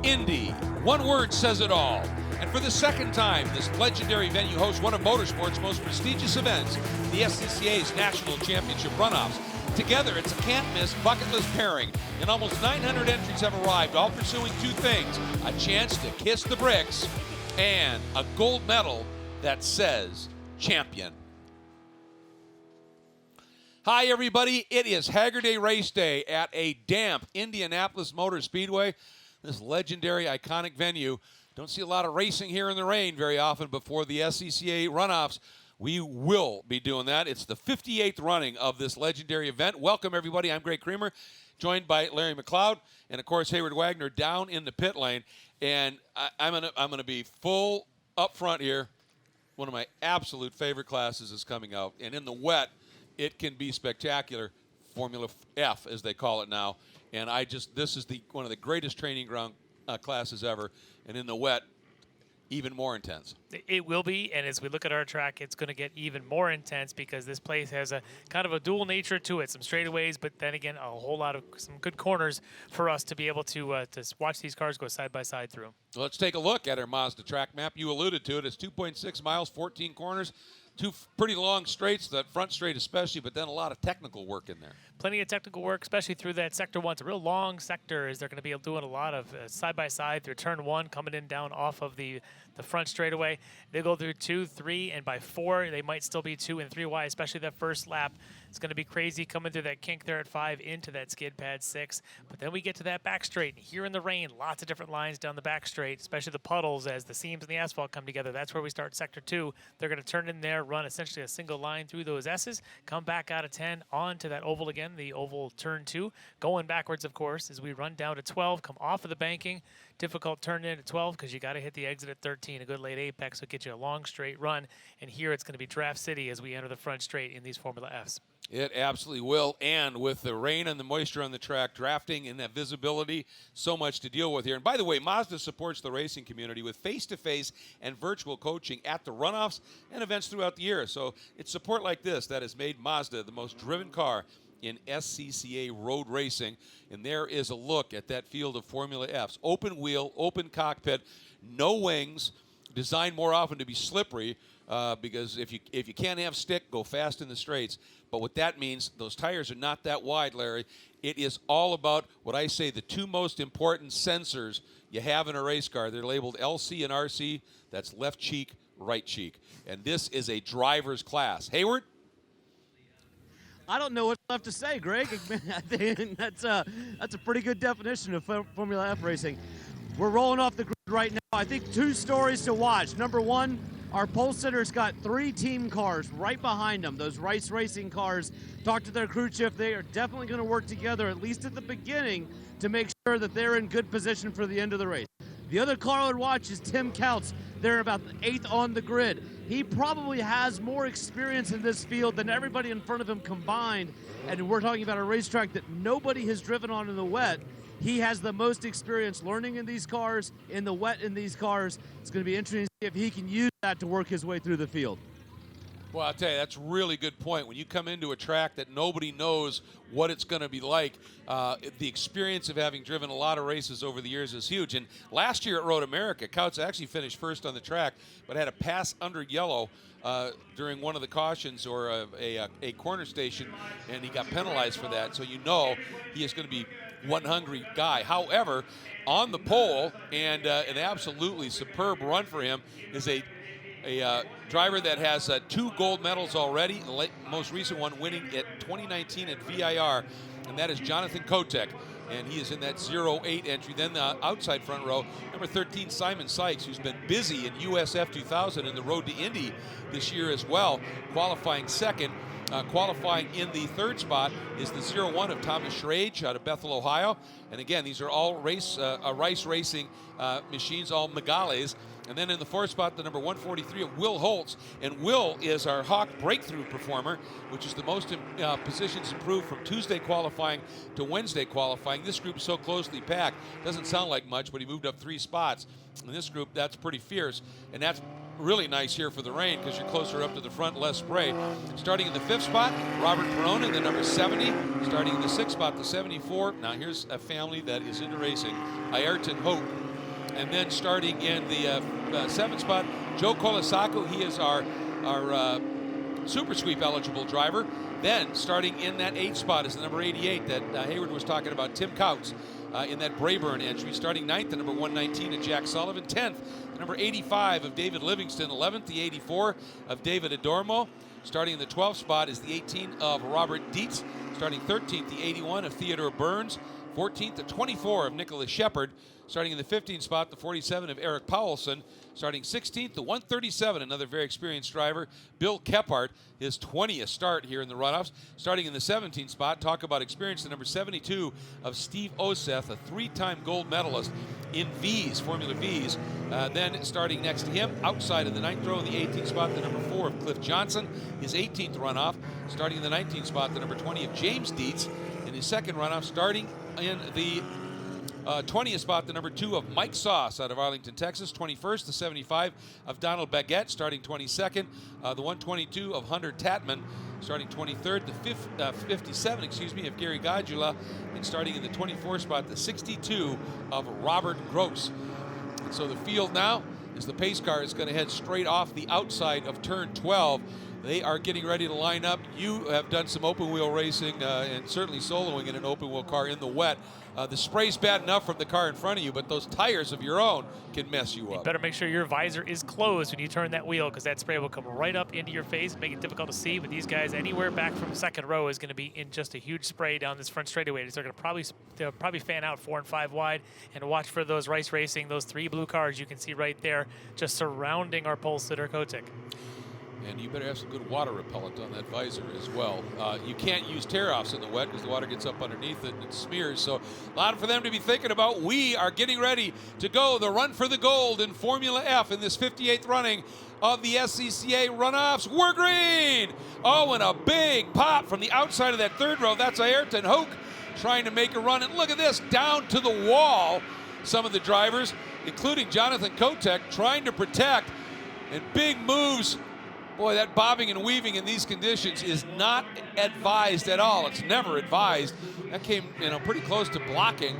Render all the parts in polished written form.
Indy. One word says it all. And for the second time, this legendary venue hosts one of motorsport's most prestigious events, the SCCA's National Championship Runoffs. Together, it's a can't-miss bucket list pairing, and almost 900 entries have arrived, all pursuing two things: a chance to kiss the bricks and a gold medal that says champion. Hi, everybody. It is Hager Day Race Day at a damp Indianapolis Motor Speedway, this legendary, iconic venue. Don't see a lot of racing here in the rain very often before the SCCA Runoffs. We will be doing that. It's the 58th running of this legendary event. Welcome, everybody. I'm Greg Creamer, joined by Larry McLeod, and, of course, Hayward Wagner down in the pit lane. And I'm gonna be full up front here. One of my absolute favorite classes is coming out. And in the wet, it can be spectacular. Formula F, as they call it now. And this is one of the greatest training ground classes ever. And in the wet, even more intense. It will be, and as we look at our track, it's going to get even more intense because this place has a kind of a dual nature to it. Some straightaways, but then again, a whole lot of some good corners for us to be able to watch these cars go side by side through. Well, let's take a look at our Mazda track map. You alluded to it. It's 2.6 miles, 14 corners. Two pretty long straights, that front straight especially, but then a lot of technical work in there. Plenty of technical work, especially through that sector one. It's a real long sector as they're going to be doing a lot of side-by-side through turn one, coming in down off of the front straightaway. They go through 2, 3, and by 4, they might still be 2 and 3 wide, especially that first lap. It's going to be crazy coming through that kink there at 5 into that skid pad 6. But then we get to that back straight. And here in the rain, lots of different lines down the back straight, especially the puddles as the seams and the asphalt come together. That's where we start sector 2. They're going to turn in there, run essentially a single line through those S's, come back out of 10 onto that oval again, the oval turn 2. Going backwards, of course, as we run down to 12, come off of the banking. Difficult turn in at 12 because you got to hit the exit at 13. A good late apex will get you a long straight run. And here it's going to be Draft City as we enter the front straight in these Formula Fs. It absolutely will, and with the rain and the moisture on the track, drafting and that visibility, so much to deal with here. And by the way, Mazda supports the racing community with face-to-face and virtual coaching at the runoffs and events throughout the year. So it's support like this that has made Mazda the most driven car in SCCA road racing. And there is a look at that field of Formula Fs. Open wheel, open cockpit, no wings, designed more often to be slippery because if you can't have stick, go fast in the straights. But what that means, those tires are not that wide, Larry. It is all about what I say the two most important sensors you have in a race car. They're labeled LC and RC. That's left cheek, right cheek. And this is a driver's class. Hayward? I don't know what's left to say, Greg. I think that's a pretty good definition of Formula F racing. We're rolling off the grid right now. I think 2 stories to watch. Number 1, our pole sitter's got 3 team cars right behind them, those Rice Racing cars. Talk to their crew chief. They are definitely going to work together, at least at the beginning, to make sure that they're in good position for the end of the race. The other car I would watch is Tim Couts. They're about 8th on the grid. He probably has more experience in this field than everybody in front of him combined. And we're talking about a racetrack that nobody has driven on in the wet. He has the most experience learning in these cars, in the wet in these cars. It's going to be interesting to see if he can use that to work his way through the field. Well, I'll tell you, that's a really good point. When you come into a track that nobody knows what it's going to be like, the experience of having driven a lot of races over the years is huge. And last year at Road America, Couts actually finished first on the track, but had a pass under yellow during one of the cautions or a corner station, and he got penalized for that. So you know he is going to be one hungry guy. However, on the pole, and an absolutely superb run for him, is a driver that has 2 gold medals already, the most recent one winning at 2019 at VIR, and that is Jonathan Kotyk. And he is in that 08 entry. Then the outside front row, number 13, Simon Sikes, who's been busy in USF 2000 and the road to Indy this year as well, qualifying second. Qualifying in the 3rd spot is the 01 of Thomas Schrage out of Bethel, Ohio. And again, these are all Rice Racing machines, all Megales. And then in the 4th spot, the number 143 of Will Holtz. And Will is our Hawk breakthrough performer, which is the most positions improved from Tuesday qualifying to Wednesday qualifying. This group is so closely packed. Doesn't sound like much, but he moved up 3 spots. In this group, that's pretty fierce. And that's really nice here for the rain because you're closer up to the front, less spray. Starting in the 5th spot, Robert Perona, the number 70. Starting in the 6th spot, the 74. Now here's a family that is into racing. Ayrton Hope And then starting in the 7th spot, Joe Colasaco. He is our Super Sweep eligible driver. Then starting in that 8th spot is the number 88 that Hayward was talking about, Tim Couts, in that Brayburn entry. Starting 9th, the number 119 of Jack Sullivan. 10th, the number 85 of David Livingston. 11th, the 84 of David Adormo. Starting in the 12th spot is the 18 of Robert Dietz. Starting 13th, the 81 of Theodore Burns. 14th, the 24 of Nicholas Shepard. Starting in the 15th spot, the 47 of Eric Powelson. Starting 16th, the 137, another very experienced driver, Bill Kephart, his 20th start here in the runoffs. Starting in the 17th spot, talk about experience, the number 72 of Steve Oseth, a 3-time gold medalist in V's, Formula V's. Then starting next to him, outside of the 9th row in the 18th spot, the number 4 of Cliff Johnson, his 18th runoff. Starting in the 19th spot, the number 20 of James Dietz in his 2nd runoff. Starting in the 20th spot, the number 2 of Mike Sauce out of Arlington, Texas. 21st, the 75 of Donald Baguette. Starting 22nd, the 122 of Hunter Tatman. Starting 23rd, the 57, of Gary Gadula. And starting in the 24th spot, the 62 of Robert Gross. And so the field now, as the pace car is going to head straight off the outside of turn 12. They are getting ready to line up. You have done some open wheel racing and certainly soloing in an open wheel car in the wet. The spray's bad enough from the car in front of you, but those tires of your own can mess you up. You better make sure your visor is closed when you turn that wheel, because that spray will come right up into your face and make it difficult to see. But these guys, anywhere back from 2nd row is going to be in just a huge spray down this front straightaway. They're going to probably fan out 4 and 5 wide, and watch for those race racing, those 3 blue cars you can see right there, just surrounding our pole sitter Kotyk. And you better have some good water repellent on that visor as well. You can't use tear-offs in the wet because the water gets up underneath it and it smears. So a lot for them to be thinking about. We are getting ready to go the run for the gold in Formula F in this 58th running of the SCCA runoffs. We're green! Oh, and a big pop from the outside of that 3rd row. That's Ayrton Hoke trying to make a run. And look at this, down to the wall. Some of the drivers, including Jonathan Kotyk, trying to protect. And big moves. Boy, that bobbing and weaving in these conditions is not advised at all. It's never advised. That came, pretty close to blocking,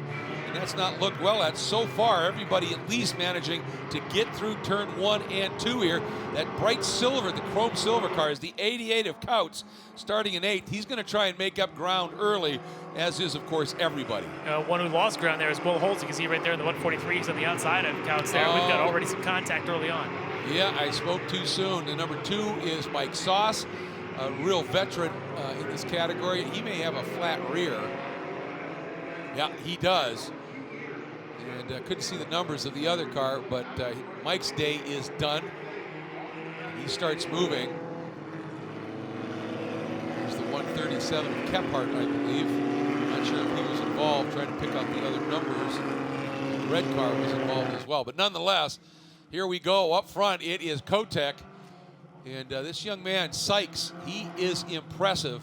and that's not looked well at so far. Everybody at least managing to get through turn 1 and 2 here. That bright silver, the chrome silver car, is the 88 of Couts, starting in 8th. He's going to try and make up ground early, as is, of course, everybody. One who lost ground there is Will Holtz. You can see right there in the 143. He's on the outside of Couts there. We've got already some contact early on. Yeah, I spoke too soon. The number 2 is Mike Sauce, a real veteran in this category. He may have a flat rear. Yeah, he does. And couldn't see the numbers of the other car, but Mike's day is done. He starts moving. There's the 137 of Kephart, I believe. I'm not sure if he was involved, trying to pick out the other numbers. The red car was involved as well. But nonetheless, here we go. Up front, it is Kotyk. And this young man, Sikes, he is impressive.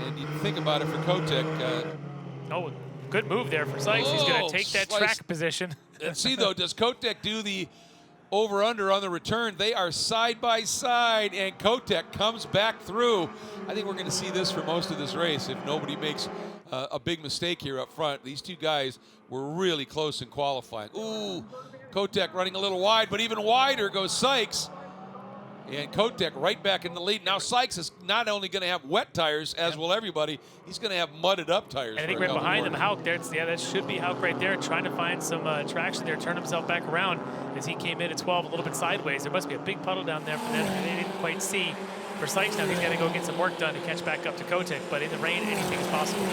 And you think about it for Kotyk. Oh, good move there for Sikes. He's going to take that track position. And see, though, does Kotyk do the over-under on the return? They are side by side, and Kotyk comes back through. I think we're going to see this for most of this race if nobody makes a big mistake here up front. These two guys were really close in qualifying. Ooh, Kotyk running a little wide, but even wider goes Sikes. And Kotyk right back in the lead. Now Sikes is not only going to have wet tires, as will everybody, he's going to have mudded up tires. And I think right behind them, Hauk there. That should be Hauk right there, trying to find some traction there, turn himself back around as he came in at 12 a little bit sideways. There must be a big puddle down there for them they didn't quite see. For Sikes now, he's got to go get some work done to catch back up to Kotyk, but in the rain, anything is possible.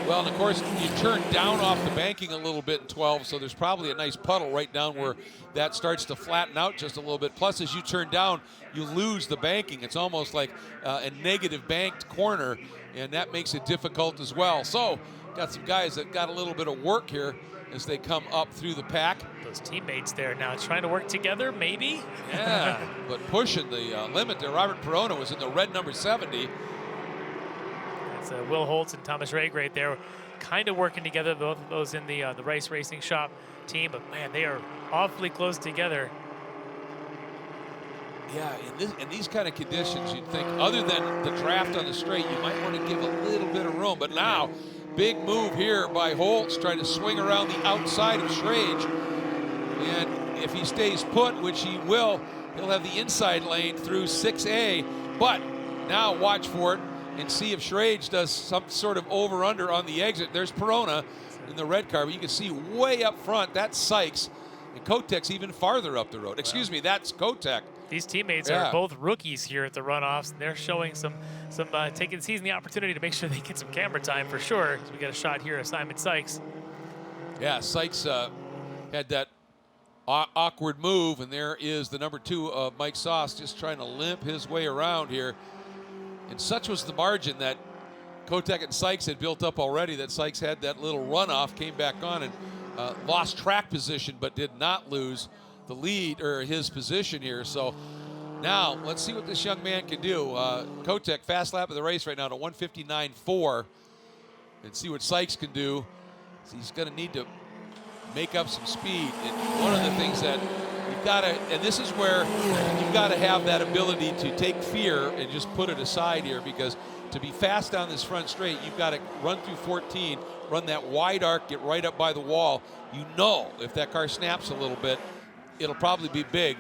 Well, and of course, you turn down off the banking a little bit in 12, so there's probably a nice puddle right down where that starts to flatten out just a little bit. Plus, as you turn down, you lose the banking. It's almost like a negative banked corner, and that makes it difficult as well. So, got some guys that got a little bit of work here as they come up through the pack. Those teammates there now trying to work together, maybe? Yeah, but pushing the limit there. Robert Perona was in the red number 70. It's Will Holtz and Thomas Raig right there, kind of working together, both of those in the race racing shop team. But, man, they are awfully close together. Yeah, in these kind of conditions, you'd think, other than the draft on the straight, you might want to give a little bit of room. But now, big move here by Holtz, trying to swing around the outside of Schrage. And if he stays put, which he will, he'll have the inside lane through 6A. But now watch for it and see if Schrage does some sort of over-under on the exit. There's Perona in the red car, but you can see way up front, that's Sikes. And Kotyk's even farther up the road. Excuse me, that's Kotyk. These teammates are both rookies here at the runoffs, and they're showing some seizing the opportunity to make sure they get some camera time for sure. So we got a shot here of Simon Sikes. Yeah, Sikes had that awkward move, and there is the number 2 of Mike Sauce just trying to limp his way around here. And such was the margin that Kotyk and Sikes had built up already that Sikes had that little runoff, came back on and lost track position, but did not lose the lead or his position here. So now let's see what this young man can do. Kotyk, fast lap of the race right now to 1:59.4, and see what Sikes can do. So he's going to need to make up some speed. And one of the things that you've got to, and this is where you've got to have that ability to take fear and just put it aside here, because to be fast down this front straight, you've got to run through 14, run that wide arc, get right up by the wall. You know if that car snaps a little bit, it'll probably be big.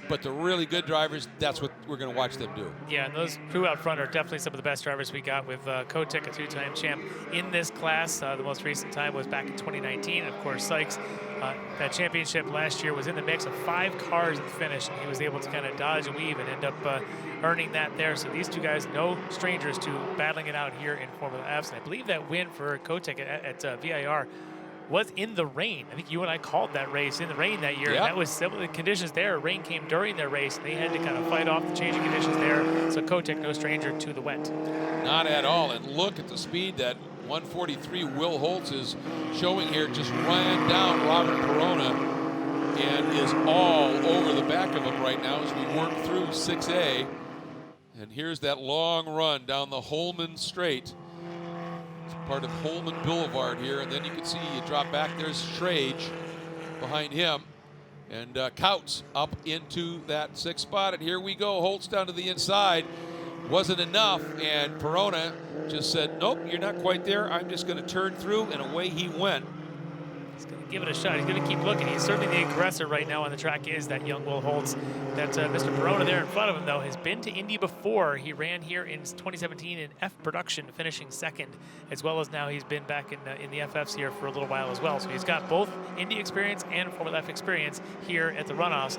But the really good drivers, that's what we're going to watch them do. Yeah, and those crew out front are definitely some of the best drivers we got with Kotyk, a 2-time champ in this class. The most recent time was back in 2019. And of course, Sikes, that championship last year was in the mix of 5 cars at the finish, and he was able to kind of dodge and weave and end up earning that there. So these two guys, no strangers to battling it out here in Formula Fs. And I believe that win for Kotyk at VIR was in the rain. I think you and I called that race in the rain that year. Yep. And that was some of the conditions there. Rain came during their race, and they had to kind of fight off the changing conditions there. So Kotyk, no stranger to the wet. Not at all. And look at the speed that 143 Will Holtz is showing here. Just ran down Robert Perona and is all over the back of him right now as we work through 6A. And here's that long run down the Holman Straight. Part of Holman Boulevard here, and then you can see you drop back. There's Schrage behind him, and Kautz up into that 6th spot. And here we go. Holtz down to the inside. Wasn't enough, and Perona just said, nope, you're not quite there. I'm just going to turn through, and away he went. He's going to give it a shot. He's going to keep looking. He's certainly the aggressor right now on the track, is that young Will Holtz. That Mr. Perona there in front of him, though, has been to Indy before. He ran here in 2017 in F production, finishing 2nd, as well as now he's been back in the FFs here for a little while as well. So he's got both Indy experience and Formula F experience here at the runoffs,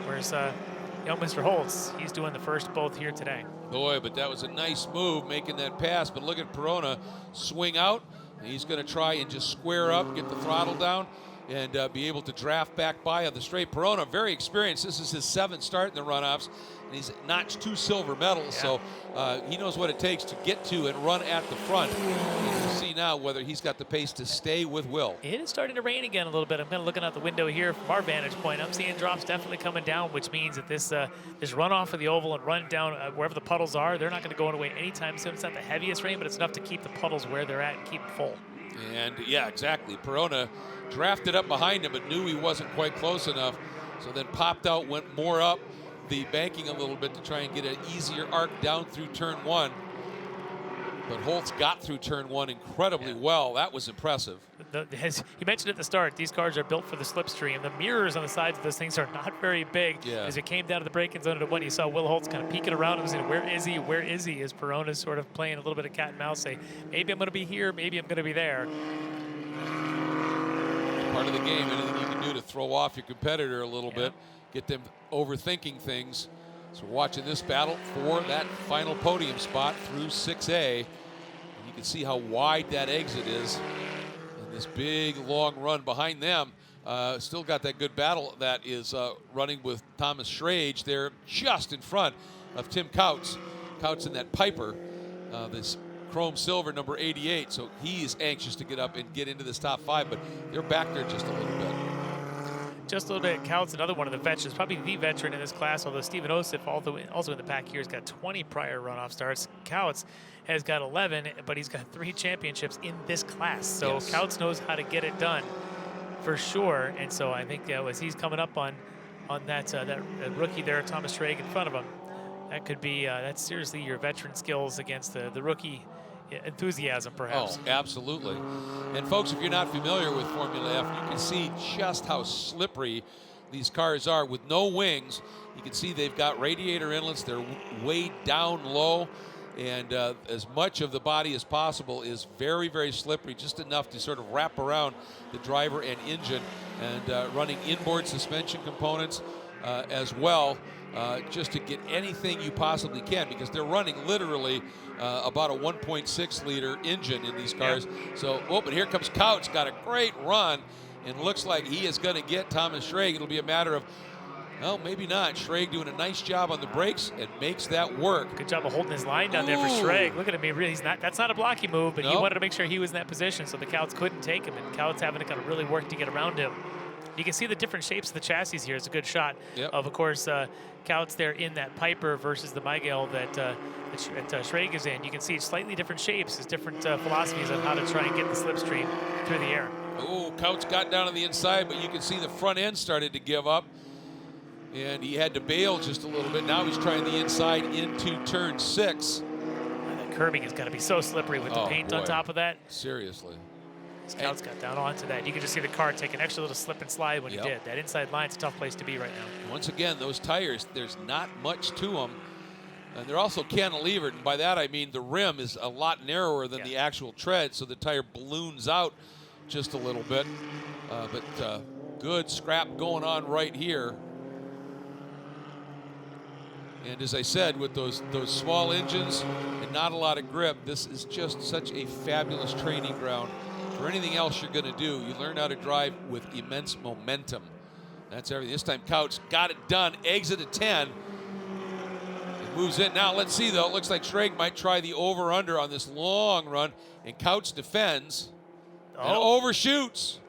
whereas young Mr. Holtz, he's doing the first both here today. Boy, but that was a nice move making that pass. But look at Perona swing out. And he's going to try and just square up, get the throttle down, and be able to draft back by on the straight. Perona, very experienced. This is his 7th start in the runoffs, and he's notched 2 silver medals. Yeah. So he knows what it takes to get to and run at the front. And we'll see now whether he's got the pace to stay with Will. It is starting to rain again a little bit. I'm kind of looking out the window here from our vantage point. I'm seeing drops definitely coming down, which means that this run off of the oval and run down wherever the puddles are, they're not going to go away anytime soon. It's not the heaviest rain, but it's enough to keep the puddles where they're at and keep them full. And yeah, exactly. Perona drafted up behind him, but knew he wasn't quite close enough. So then popped out, went more up the banking a little bit to try and get an easier arc down through turn 1. But Holtz got through turn 1 incredibly well. That was impressive. As you mentioned at the start, these cars are built for the slipstream. The mirrors on the sides of those things are not very big. Yeah. As it came down to the braking zone at 1, you saw Will Holtz kind of peeking around and saying, where is he? Where is he? As Perona's sort of playing a little bit of cat and mouse, say, maybe I'm going to be here, maybe I'm going to be there. It's part of the game. Anything you can do to throw off your competitor a little bit, get them overthinking things. So we're watching this battle for that final podium spot through 6A. And you can see how wide that exit is. This big long run behind them. Still got that good battle that is running with Thomas Schrage there just in front of Tim Kautz. Kautz in that Piper, this chrome silver number 88. So he is anxious to get up and get into this top 5, but they're back there just a little bit. Just a little bit. Kautz, another one of the veterans, probably the veteran in this class, although Stephen Osip, also in the pack here, has got 20 prior runoff starts. Kautz has got 11, but he's got 3 championships in this class. So yes. Kautz knows how to get it done for sure. And so I think as he's coming up on that rookie there, Thomas Schrage, in front of him, that could be that's seriously your veteran skills against the rookie enthusiasm, perhaps. Oh, absolutely. And folks, if you're not familiar with Formula F, you can see just how slippery these cars are with no wings. You can see they've got radiator inlets. They're way down low, and as much of the body as possible is very, very slippery, just enough to sort of wrap around the driver and engine, and running inboard suspension components as well, just to get anything you possibly can, because they're running literally about a 1.6 liter engine in these cars. Yep. So, but here comes Kotyk, got a great run, and looks like he is going to get Thomas Schrage. It'll be a matter of, well, maybe not. Schrage doing a nice job on the brakes and makes that work. Good job of holding his line down there for Schrage. Look at him. He's not. That's not a blocky move, but he wanted to make sure he was in that position so the Koutz couldn't take him, and Koutz having to kind of really work to get around him. You can see the different shapes of the chassis here. It's a good shot of course, Koutz there in that Piper versus the Mygale that Schrage is in. You can see slightly different shapes, as different philosophies on how to try and get the slipstream through the air. Oh, Koutz got down on the inside, but you can see the front end started to give up, and he had to bail just a little bit. Now he's trying the inside into turn 6. And that curbing is going to be so slippery with the paint on top of that. Seriously. Koutz got down onto that. You can just see the car take an extra little slip and slide when he did. That inside line's a tough place to be right now. Once again, those tires, there's not much to them. And they're also cantilevered, and by that I mean the rim is a lot narrower than the actual tread, so the tire balloons out just a little bit. But good scrap going on right here. And as I said, with those small engines and not a lot of grip, this is just such a fabulous training ground. For anything else you're going to do, you learn how to drive with immense momentum. That's everything. This time Koutz got it done, exit at 10. It moves in. Now let's see though, it looks like Schrage might try the over-under on this long run, and Koutz defends and overshoots.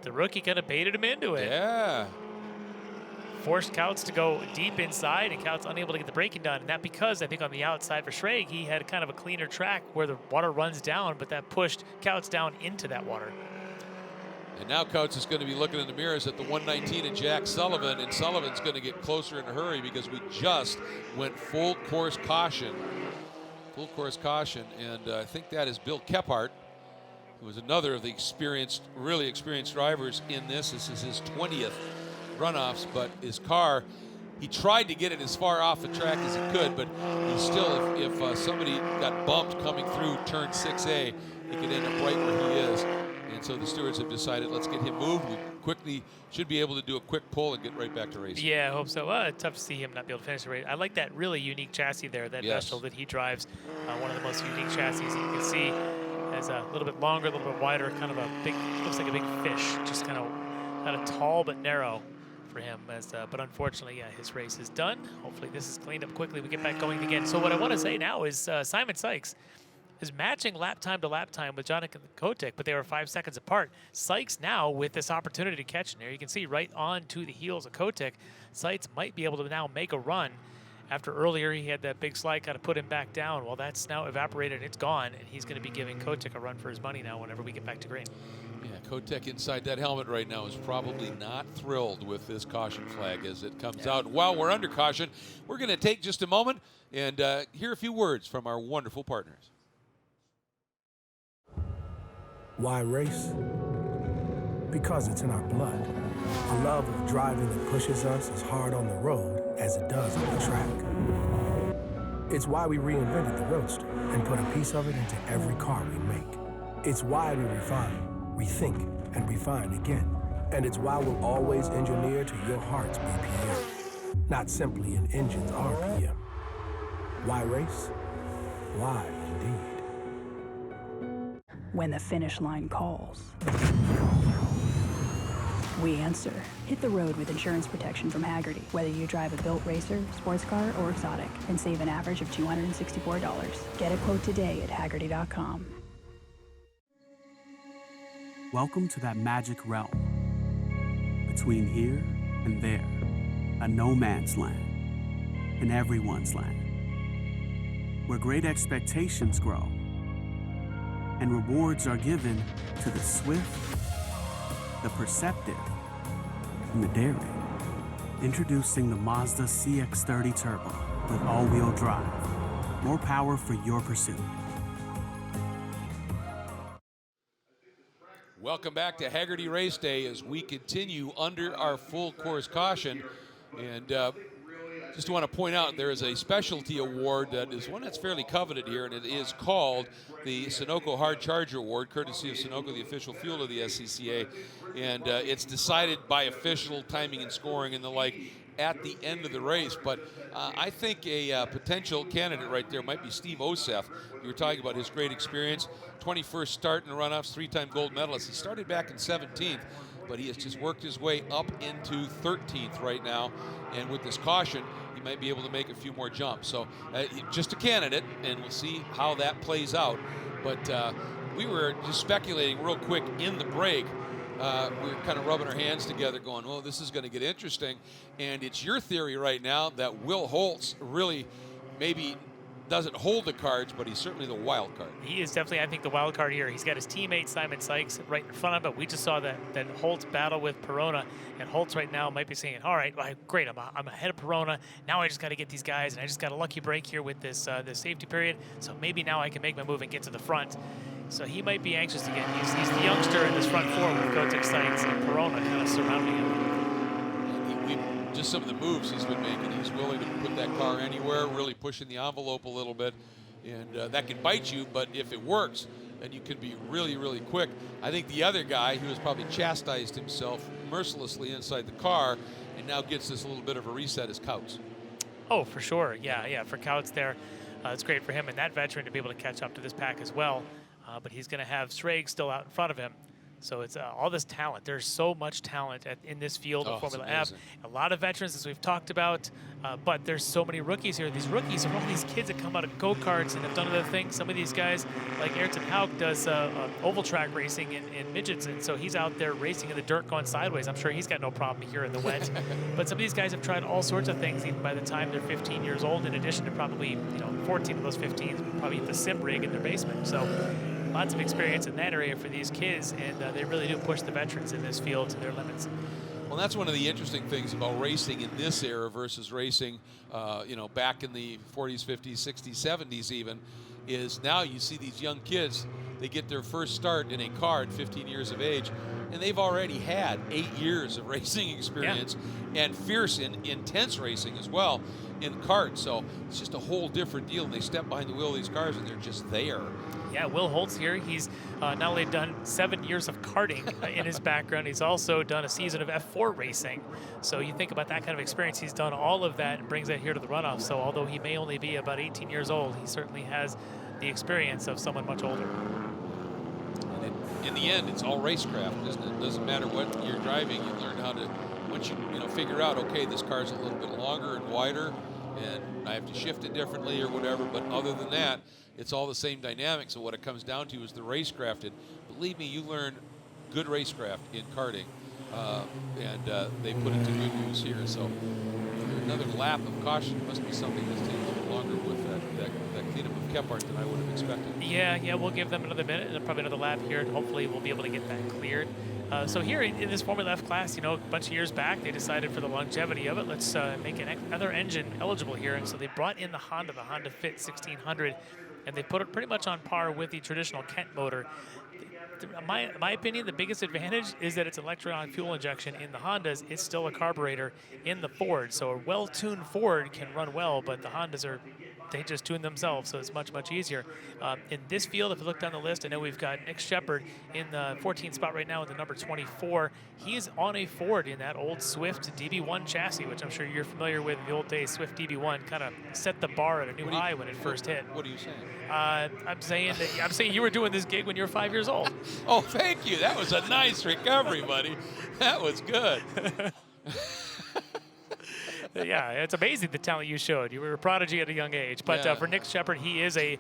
The rookie kind of baited him into it. Yeah. Forced Koutz to go deep inside, and Koutz unable to get the braking done. And that because I think on the outside for Schrage, he had kind of a cleaner track where the water runs down, but that pushed Koutz down into that water. And now Koutz is going to be looking in the mirrors at the 119 and Jack Sullivan, and Sullivan's going to get closer in a hurry because we just went full course caution. Full course caution, and I think that is Bill Kephart, who is another of the really experienced drivers in this. This is his 20th runoffs, but his car, he tried to get it as far off the track as he could, but he still, if somebody got bumped coming through turn 6A, he could end up right where he is. And so the stewards have decided, let's get him moved. We quickly should be able to do a quick pull and get right back to racing. Yeah, I hope so. Tough to see him not be able to finish the race. I like that really unique chassis there, that Vestal that he drives. One of the most unique chassis you can see. Has a little bit longer, a little bit wider, kind of a big, looks like a big fish, just kind of tall but narrow for him. But unfortunately, his race is done. Hopefully this is cleaned up quickly. We get back going again. So what I want to say now is Simon Sikes is matching lap time to lap time with Jonathan Kotyk, but they were 5 seconds apart. Sikes now with this opportunity to catch in there. You can see right on to the heels of Kotyk. Sikes might be able to now make a run. After earlier he had that big slide kind of put him back down. Well, that's now evaporated. It's gone, and he's going to be giving Kotyk a run for his money now whenever we get back to green. Yeah, Kotyk inside that helmet right now is probably not thrilled with this caution flag as it comes out. While we're under caution, we're going to take just a moment and hear a few words from our wonderful partners. Why race? Because it's in our blood. A love of driving that pushes us as hard on the road as it does on the track. It's why we reinvented the Roadster and put a piece of it into every car we make. It's why we refine, rethink, and refine again. And it's why we'll always engineer to your heart's BPM, not simply an engine's RPM. Why race? Why indeed? When the finish line calls, we answer. Hit the road with insurance protection from Hagerty. Whether you drive a built racer, sports car, or exotic, and save an average of $264. Get a quote today at Hagerty.com. Welcome to that magic realm. Between here and there, a no man's land, and everyone's land. Where great expectations grow, and rewards are given to the swift, the perceptive, and the daring. Introducing the Mazda CX-30 Turbo with all-wheel drive. More power for your pursuit. welcome back to Hagerty Race Day as we continue under our full course caution. And just want to point out there is a specialty award that is one that's fairly coveted here, and it is called the Sunoco Hard Charger Award, courtesy of Sunoco, the official fuel of the SCCA. And it's decided by official timing and scoring and the like at the end of the race. But I think a potential candidate right there might be Steve Osef. You were talking about his great experience. 21st start in the runoffs, 3-time gold medalist. He started back in 17th, but he has just worked his way up into 13th right now. And with this caution, he might be able to make a few more jumps. So just a candidate, and we'll see how that plays out. But we were just speculating real quick in the break. We were kind of rubbing our hands together going, oh, this is going to get interesting. And it's your theory right now that Will Holtz really maybe doesn't hold the cards, but he's certainly the wild card. He is definitely, I think, the wild card here. He's got his teammate Simon Sikes right in front of him, but we just saw that Holtz battle with Perona, and Holtz right now might be saying, all right, well, great, I'm ahead of Perona. Now I just got to get these guys, and I just got a lucky break here with this safety period, so maybe now I can make my move and get to the front. So he might be anxious to get. He's the youngster in this front four with Kotyk, Sikes, and Perona kind of surrounding him. Just some of the moves he's been making. He's willing to put that car anywhere, really pushing the envelope a little bit. And that can bite you, but if it works, then you can be really, really quick. I think the other guy who has probably chastised himself mercilessly inside the car and now gets this little bit of a reset is Couts. Oh, for sure. Yeah, for Couts there. It's great for him and that veteran to be able to catch up to this pack as well. But he's going to have Schrage still out in front of him. So it's all this talent. There's so much talent in this field of Formula F. A lot of veterans, as we've talked about, but there's so many rookies here. These rookies are all these kids that come out of go-karts and have done other things. Some of these guys, like Ayrton Hauk, does oval track racing in midgets, and so he's out there racing in the dirt going sideways. I'm sure he's got no problem here in the wet. But some of these guys have tried all sorts of things even by the time they're 15 years old, in addition to probably 14 of those 15 probably the sim rig in their basement. So lots of experience in that area for these kids, and they really do push the veterans in this field to their limits. Well, that's one of the interesting things about racing in this era versus racing, back in the 40s, 50s, 60s, 70s even, is now you see these young kids, they get their first start in a car at 15 years of age, and they've already had 8 years of racing experience and fierce and intense racing as well in karts. So it's just a whole different deal. They step behind the wheel of these cars and they're just there. Yeah, Will Holtz here. He's not only done 7 years of karting in his background, he's also done a season of F4 racing. So you think about that kind of experience, he's done all of that and brings that here to the runoff. So although he may only be about 18 years old, he certainly has the experience of someone much older. And in the end, it's all racecraft, isn't it? It doesn't matter what you're driving, you learn how to, once you figure out, okay, this car's a little bit longer and wider, and I have to shift it differently or whatever, but other than that, it's all the same dynamics. So what it comes down to is the racecraft. And believe me, you learn good racecraft in karting, and they put it to good use here. So another lap of caution must be something that's taking a little longer with that cleanup of Kephart than I would have expected. Yeah, we'll give them another minute and probably another lap here, and hopefully we'll be able to get that cleared. So here in this Formula F class, a bunch of years back, they decided for the longevity of it, let's make another engine eligible here. And so they brought in the Honda Fit 1600, and they put it pretty much on par with the traditional Kent motor. My opinion, the biggest advantage is that it's electronic fuel injection. In the Hondas, it's still a carburetor in the Ford. So a well-tuned Ford can run well, but the Hondas they just tune themselves, so it's much, much easier. In this field, if you look down the list, I know we've got Nick Shepard in the 14th spot right now with the number 24. He's on a Ford in that old Swift DB1 chassis, which I'm sure you're familiar with. The old days Swift DB1 kind of set the bar at a new high when it first hit. What are you saying? I'm saying you were doing this gig when you were 5 years old. Oh, thank you. That was a nice recovery, buddy. That was good. Yeah, it's amazing the talent you showed. You were a prodigy at a young age. But for Nick Shepard, he is a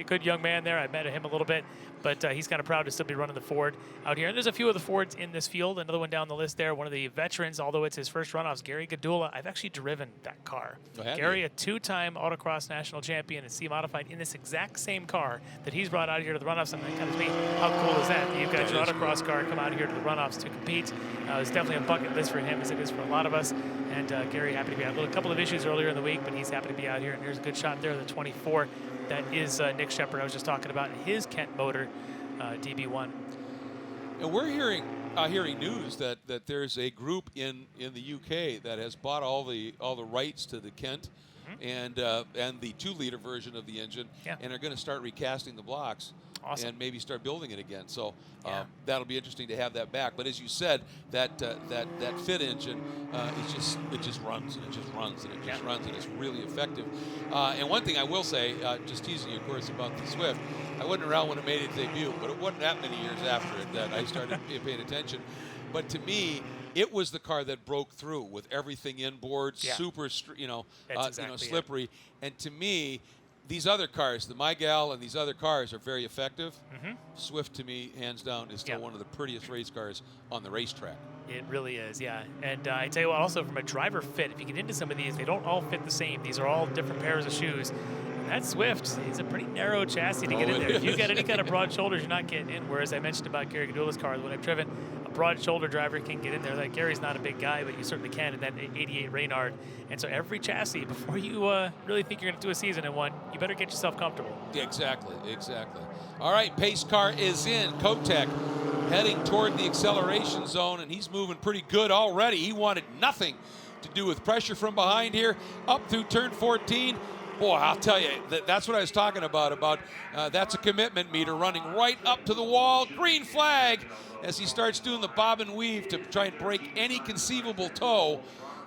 good young man there. I met him a little bit, but he's kind of proud to still be running the Ford out here. And there's a few of the Fords in this field. Another one down the list there, one of the veterans, although it's his first runoffs, Gary Gadula. I've actually driven that car. Gary, a two-time autocross national champion and C-modified in this exact same car that he's brought out here to the runoffs. And that kind of me, how cool is that? You've got your autocross car come out here to the runoffs to compete. It's definitely a bucket list for him, as it is for a lot of us. And Gary happy to be out. A couple of issues earlier in the week, but he's happy to be out here. And there's a good shot there, the 24. That is Nick Shepard I was just talking about, his Kent motor, DB1. And we're hearing news that there's a group in the UK that has bought all the rights to the Kent and the 2-liter version of the engine, and are going to start recasting the blocks. Awesome. And maybe start building it again. So that'll be interesting to have that back. But as you said, that fit engine it just runs and it just runs and it just runs, and it's really effective. And one thing I will say, just teasing you, of course, about the Swift, I wasn't around when it made its debut, but it wasn't that many years after it that I started paying attention. But to me, it was the car that broke through with everything inboard, super, slippery. And to me, these other cars, the Mygal and these other cars, are very effective. Swift, to me, hands down, is still one of the prettiest race cars on the racetrack. It really is, yeah. And I tell you what, also from a driver fit, if you get into some of these, they don't all fit the same. These are all different pairs of shoes. And that Swift is a pretty narrow chassis to get in there. If you've got any kind of broad shoulders, you're not getting in. Whereas I mentioned about Gary Gadula's car, when I've driven, a broad shoulder driver can get in there. Like Gary's not a big guy, but you certainly can in that 88 Reynard. And so every chassis, before you really think you're going to do a season in one, you better get yourself comfortable. Yeah, exactly. All right, pace car is in. Kotyk heading toward the acceleration zone, and he's moving pretty good already. He wanted nothing to do with pressure from behind here, up through turn 14. Boy, I'll tell you, that's what I was talking about that's a commitment meter running right up to the wall. Green flag as he starts doing the bob and weave to try and break any conceivable toe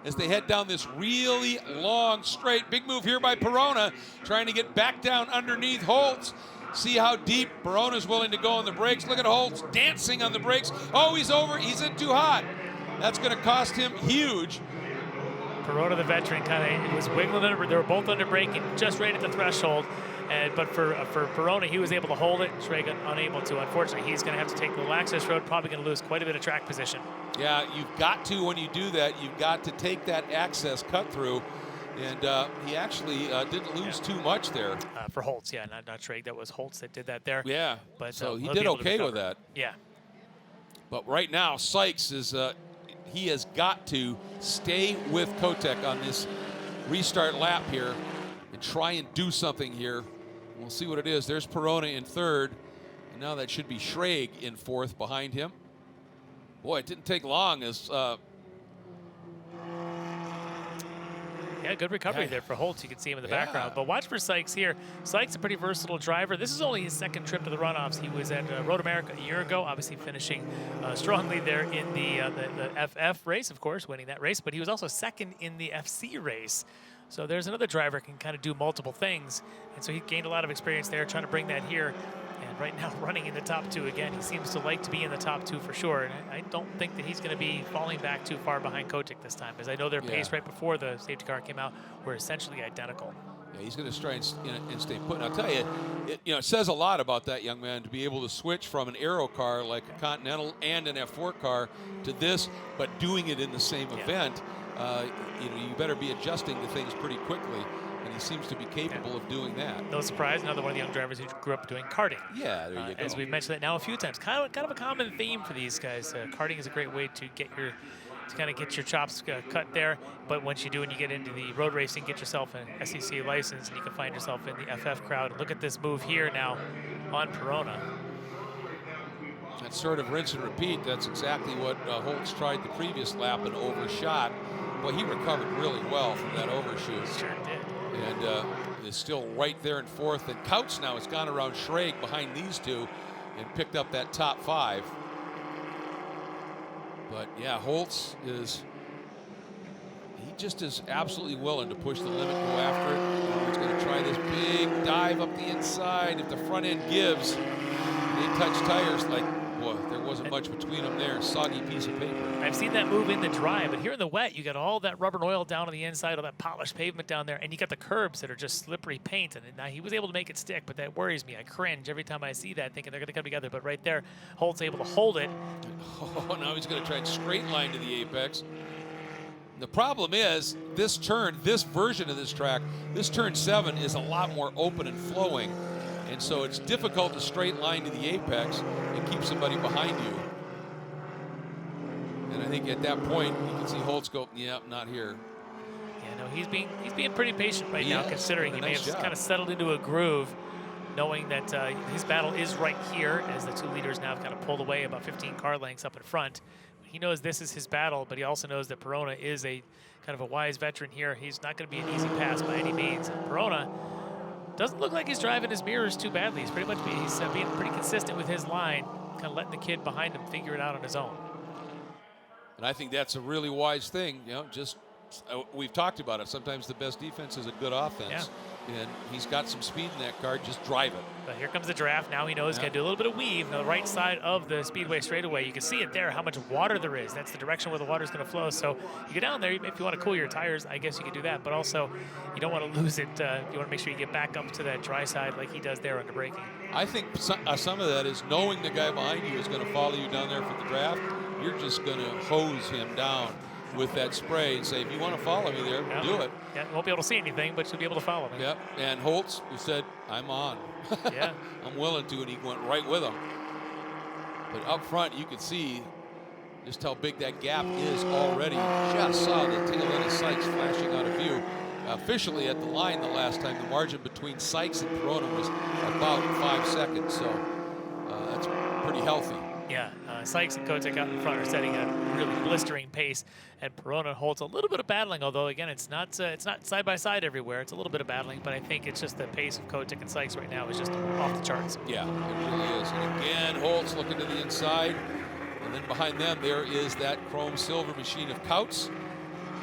as they head down this really long straight. Big move here by Perona, trying to get back down underneath Holtz. See how deep Perona's willing to go on the brakes. Look at Holtz dancing on the brakes. Oh, he's over. He's in too hot. That's going to cost him huge. Perona, the veteran, kind of was wiggling under. They were both under braking just right at the threshold. But for Perona, he was able to hold it. Schragen unable to. Unfortunately, he's going to have to take the little access road. Probably going to lose quite a bit of track position. Yeah, you've got to, when you do that, you've got to take that access cut through. And he actually didn't lose too much there. For Holtz, yeah, not Schrag. That was Holtz that did that there. Yeah, but so he did okay with that. Yeah. But right now, Sikes is he has got to stay with Kotyk on this restart lap here and try and do something here. We'll see what it is. There's Perona in third, and now that should be Schrag in fourth behind him. Boy, it didn't take long as yeah, good recovery there for Holtz. You can see him in the background. But watch for Sikes here. Sikes, a pretty versatile driver. This is only his second trip to the runoffs. He was at Road America a year ago, obviously finishing strongly there in the FF race, of course, winning that race. But he was also second in the FC race. So there's another driver who can kind of do multiple things. And so he gained a lot of experience there, trying to bring that here. And right now, running in the top two again. He seems to like to be in the top two for sure. And I don't think that he's going to be falling back too far behind Kotyk this time, because I know their pace right before the safety car came out were essentially identical. Yeah, he's going to try and stay put. And I'll tell you, it says a lot about that young man to be able to switch from an aero car like a Continental and an F4 car to this, but doing it in the same event. You better be adjusting to things pretty quickly, and he seems to be capable of doing that. No surprise, another one of the young drivers who grew up doing karting. Yeah, there you go. As we've mentioned that now a few times, kind of a common theme for these guys. Karting is a great way to kind of get your chops cut there. But once you do, and you get into the road racing, get yourself an SCCA license, and you can find yourself in the FF crowd. Look at this move here now on Perona. That's sort of rinse and repeat. That's exactly what Holtz tried the previous lap and overshot. Well, he recovered really well from that overshoot. Sure did. And is still right there in fourth. And Couch now has gone around Schrag behind these two and picked up that top five. But yeah, Holtz he just is absolutely willing to push the limit, go after it. He's going to try this big dive up the inside. If the front end gives, they touch tires like, boy, there wasn't much between them there. Soggy piece of paper. I've seen that move in the dry, but here in the wet, you got all that rubber and oil down on the inside, all that polished pavement down there, and you got the curbs that are just slippery paint. And now he was able to make it stick, but that worries me. I cringe every time I see that, thinking they're going to come together. But right there, Holt's able to hold it. Oh, now he's going to try and straight line to the apex. The problem is this version of this track, this turn 7 is a lot more open and flowing. And so it's difficult to straight line to the apex and keep somebody behind you. And I think at that point, you can see Holtz go, yeah, not here. Yeah, no, he's being pretty patient right now, considering he may have kind of settled into a groove. knowing that his battle is right here as the two leaders now have kind of pulled away about 15 car lengths up in front. He knows this is his battle, but he also knows that Perona is a kind of a wise veteran here. He's not going to be an easy pass by any means. And Perona doesn't look like he's driving his mirrors too badly. He's being pretty consistent with his line, kind of letting the kid behind him figure it out on his own. And I think that's a really wise thing. You know, just we've talked about it. Sometimes the best defense is a good offense. And he's got some speed in that car. Just drive it. But here comes the draft. Now he knows he's got to do a little bit of weave on the right side of the Speedway straightaway. You can see it there, how much water there is. That's the direction where the water is going to flow. So you get down there, if you want to cool your tires, I guess you could do that. But also, you don't want to lose it. You want to make sure you get back up to that dry side like he does there under braking. I think some of that is knowing the guy behind you is going to follow you down there for the draft. You're just going to hose him down with that spray and say, if you want to follow me there, do it. Yeah, you won't be able to see anything, but you'll be able to follow me. Yep, and Holtz, who said, I'm on. Yeah. I'm willing to, and he went right with him. But up front, you can see just how big that gap is already. Just saw the tail end of Sikes flashing out of view. Officially at the line the last time, the margin between Sikes and Perona was about 5 seconds, so that's pretty healthy. Yeah, Sikes and Kotyk out in front are setting a really blistering pace, and Perona and Holtz a little bit of battling. Although again, it's not side by side everywhere. It's a little bit of battling, but I think it's just the pace of Kotyk and Sikes right now is just off the charts. Yeah, it really is. And again, Holtz looking to the inside, and then behind them there is that chrome silver machine of Kautz.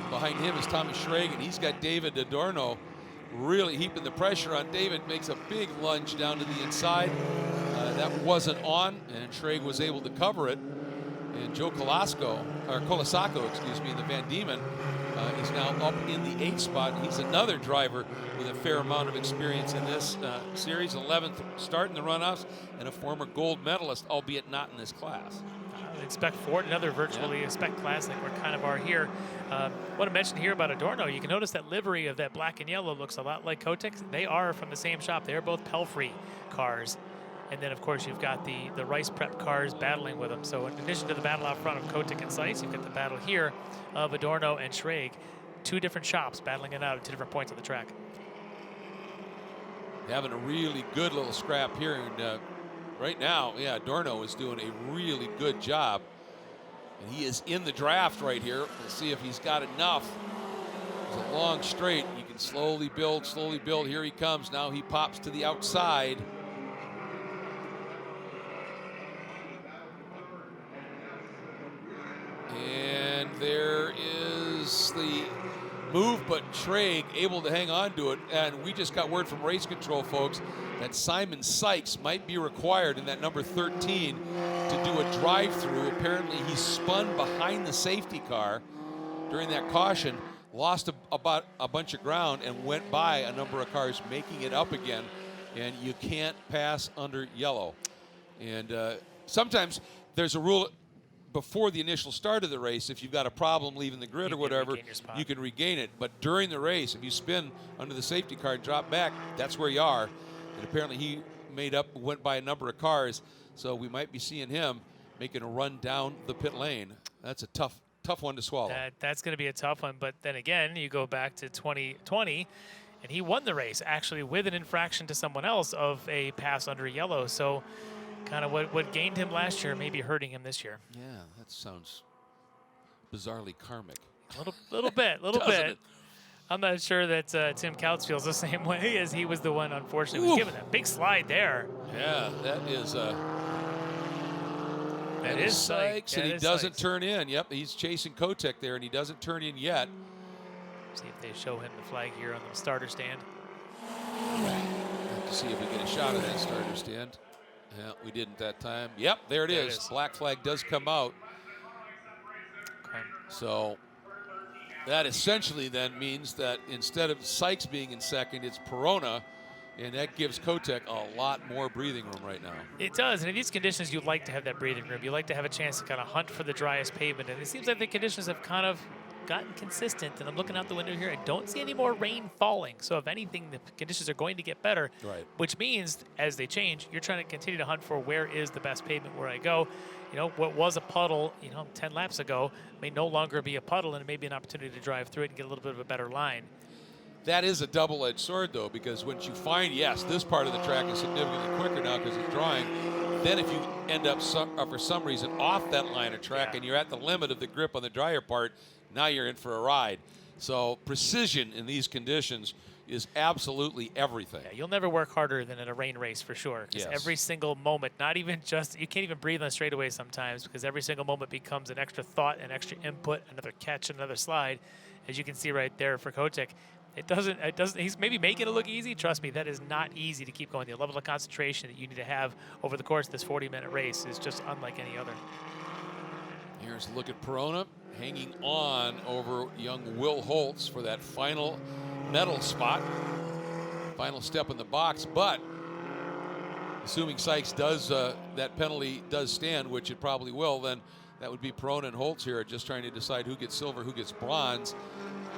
Behind him is Tommy Schrag, and he's got David Adorno really heaping the pressure on. David makes a big lunge down to the inside. That wasn't on, and Schrag was able to cover it. And Joe Colasco, excuse me, the Van Diemen is now up in the 8th spot. He's another driver with a fair amount of experience in this series, 11th start in the runoffs, and a former gold medalist, albeit not in this class. Spec Ford, another virtually a spec class like we kind of are here. Want to mention here about Adorno, you can notice that livery of that black and yellow looks a lot like Kotyk. They are from the same shop. They are both Pelfrey cars. And then, of course, you've got the Rice Prep cars battling with them. So in addition to the battle out front of Kotyk and Sikes, you've got the battle here of Adorno and Schrag. Two different shops battling it out at 2 different points of the track. Having a really good little scrap here. And right now, yeah, Adorno is doing a really good job. And he is in the draft right here. We'll see if he's got enough. It's a long straight. You can slowly build, slowly build. Here he comes. Now he pops to the outside. And there is the move, but Schrag able to hang on to it. And we just got word from race control, folks, that Simon Sikes might be required in that number 13 to do a drive-through. Apparently he spun behind the safety car during that caution, lost about a bunch of ground, and went by a number of cars, making it up again. And you can't pass under yellow. And sometimes there's a rule before the initial start of the race. If you've got a problem leaving the grid or whatever, you can regain it. But during the race, if you spin under the safety car and drop back, that's where you are. And apparently he went by a number of cars, so we might be seeing him making a run down the pit lane. That's a tough one to swallow. That's going to be a tough one. But then again, you go back to 2020, and he won the race actually with an infraction to someone else of a pass under yellow. So kind of what gained him last year may be hurting him this year. Yeah, that sounds bizarrely karmic. A little bit. It? I'm not sure that Tim Kautz feels the same way, as he was the one, unfortunately, was given that big slide there. Yeah, that is Sikes, and he doesn't turn in. Yep, he's chasing Kotyk there, and he doesn't turn in yet. See if they show him the flag here on the starter stand. Have to see if we get a shot of that starter stand. Yeah, we didn't that time. Yep, there it is. Black flag does come out. Okay. So that essentially then means that instead of Sikes being in second, it's Perona, and that gives Kotyk a lot more breathing room right now. It does, and in these conditions, you'd like to have that breathing room. You like to have a chance to kind of hunt for the driest pavement, and it seems like the conditions have kind of gotten consistent, and I'm looking out the window here. I don't see any more rain falling. So if anything, the conditions are going to get better, right? Which means as they change, you're trying to continue to hunt for where is the best pavement where I go. You know, what was a puddle, 10 laps ago may no longer be a puddle, and it may be an opportunity to drive through it and get a little bit of a better line. That is a double-edged sword, though, because once you find, yes, this part of the track is significantly quicker now because it's drawing, then if you end up, for some reason, off that line of track and you're at the limit of the grip on the drier part, now you're in for a ride. So precision in these conditions is absolutely everything. Yeah, you'll never work harder than in a rain race for sure. Because every single moment, not even just, you can't even breathe on straightaway sometimes because every single moment becomes an extra thought, an extra input, another catch, another slide. As you can see right there for Kotyk, it doesn't, he's maybe making it look easy. Trust me, that is not easy to keep going. The level of concentration that you need to have over the course of this 40-minute race is just unlike any other. Here's a look at Perona hanging on over young Will Holtz for that final medal spot. Final step in the box, but assuming Sikes does, that penalty does stand, which it probably will, then that would be Perona and Holtz here just trying to decide who gets silver, who gets bronze.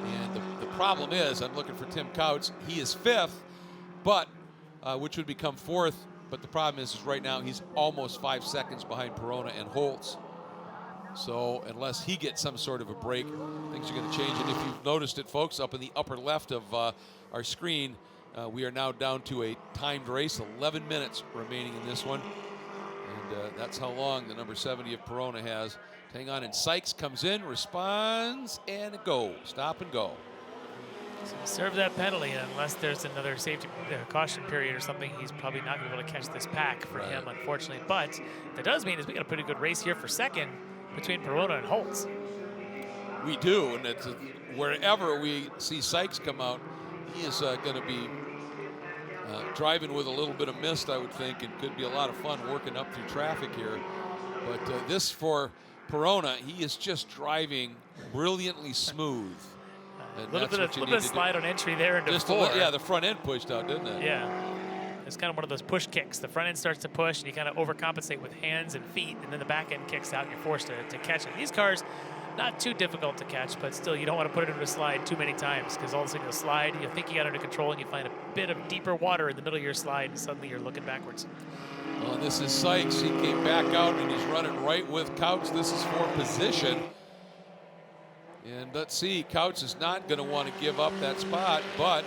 And the problem is, I'm looking for Tim Koutz. He is 5th, but which would become 4th. But the problem is right now he's almost 5 seconds behind Perona and Holtz. So unless he gets some sort of a break, things are going to change. And if you've noticed it, folks, up in the upper left of our screen, we are now down to a timed race, 11 minutes remaining in this one. And that's how long the number 70 of Perona has. Hang on, and Sikes comes in, responds, and go. Stop and go. So serve that penalty, and unless there's another safety caution period or something, he's probably not going to be able to catch this pack for him, unfortunately. But that does mean is we got a pretty good race here for second between Perona and Holtz. We do, and it's wherever we see Sikes come out, he is going to be driving with a little bit of mist, I would think, and could be a lot of fun working up through traffic here. But this for Perona, he is just driving brilliantly smooth. A little bit of slide on entry there into just 4. Yeah, the front end pushed out, didn't it? Yeah. It's kind of one of those push kicks. The front end starts to push, and you kind of overcompensate with hands and feet, and then the back end kicks out, and you're forced to catch it. These cars, not too difficult to catch, but still, you don't want to put it into a slide too many times because all of a sudden you'll slide, you think you got it under control, and you find a bit of deeper water in the middle of your slide, and suddenly you're looking backwards. Well, this is Sikes. He came back out, and he's running right with Koutz. This is for position. And let's see, Koutz is not going to want to give up that spot, but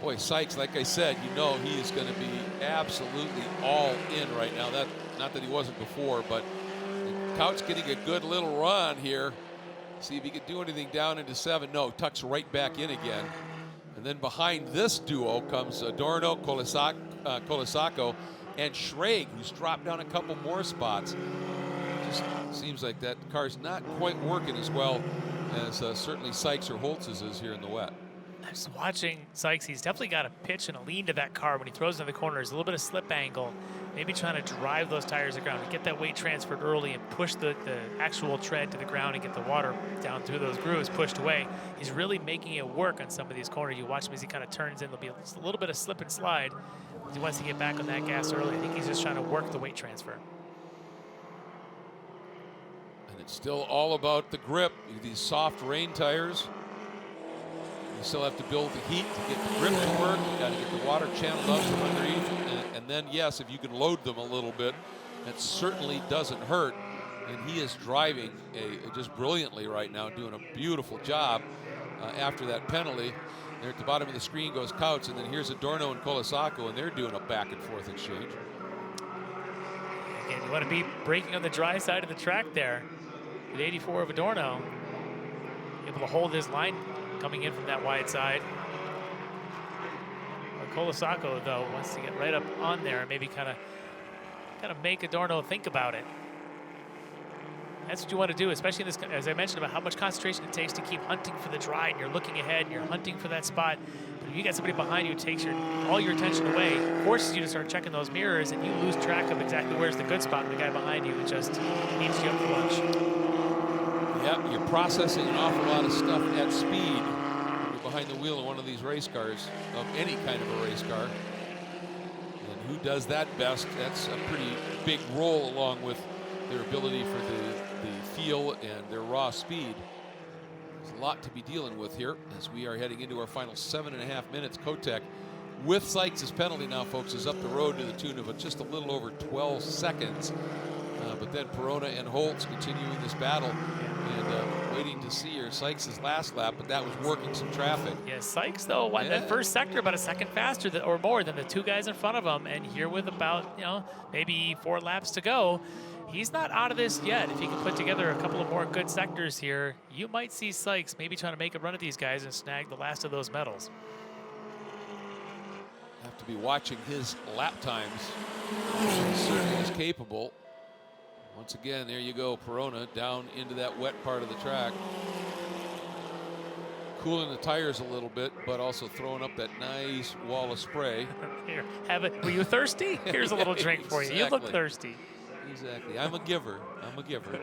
boy, Sikes, like I said, you know he is going to be absolutely all in right now. Not that he wasn't before, but Koutz getting a good little run here. See if he can do anything down into 7. No, tucks right back in again. And then behind this duo comes Adorno, Colasacco, and Schrag, who's dropped down a couple more spots. Just seems like that car's not quite working as well as certainly Sikes or Holtz's is here in the wet. Just watching Sikes, he's definitely got a pitch and a lean to that car when he throws into the corner. There's a little bit of slip angle, maybe trying to drive those tires to the ground and get that weight transferred early and push the actual tread to the ground and get the water down through those grooves pushed away. He's really making it work on some of these corners. You watch him as he kind of turns in. There'll be a little bit of slip and slide. He wants to get back on that gas early. I think he's just trying to work the weight transfer. And it's still all about the grip. These soft rain tires. You still have to build the heat to get the grip to work. You got to get the water channeled out from underneath. And then, yes, if you can load them a little bit, that certainly doesn't hurt. And he is driving just brilliantly right now, doing a beautiful job after that penalty. There at the bottom of the screen goes Koutz, and then here's Adorno and Colasacco, and they're doing a back and forth exchange. Again, you want to be braking on the dry side of the track there. With 84 of Adorno, able to hold his line coming in from that wide side. Colasacco, though, wants to get right up on there and maybe kind of make Adorno think about it. That's what you want to do, especially in this, as I mentioned, about how much concentration it takes to keep hunting for the dry, and you're looking ahead and you're hunting for that spot. But if you got somebody behind you who takes all your attention away, forces you to start checking those mirrors, and you lose track of exactly where's the good spot, and the guy behind you just needs you up for lunch. Yep, you're processing an awful lot of stuff at speed when you're behind the wheel of one of these race cars, of any kind of a race car. And who does that best? That's a pretty big role, along with their ability for the feel and their raw speed. There's a lot to be dealing with here as we are heading into our final 7.5 minutes. Kotyk, with Sikes' penalty now, folks, is up the road to the tune of just a little over 12 seconds. But then Perona and Holtz continuing this battle, and waiting to see here here, Sikes' last lap, but that was working some traffic. Yeah, Sikes, though, won that first sector about a second faster or more than the two guys in front of him. And here with about, maybe 4 laps to go, he's not out of this yet. If he can put together a couple of more good sectors here, you might see Sikes maybe trying to make a run at these guys and snag the last of those medals. Have to be watching his lap times. He certainly is capable. Once again, there you go, Perona down into that wet part of the track. Cooling the tires a little bit, but also throwing up that nice wall of spray. Here, have it. Were you thirsty? Here's a little drink for you. You look thirsty. Exactly. I'm a giver. I'm a giver.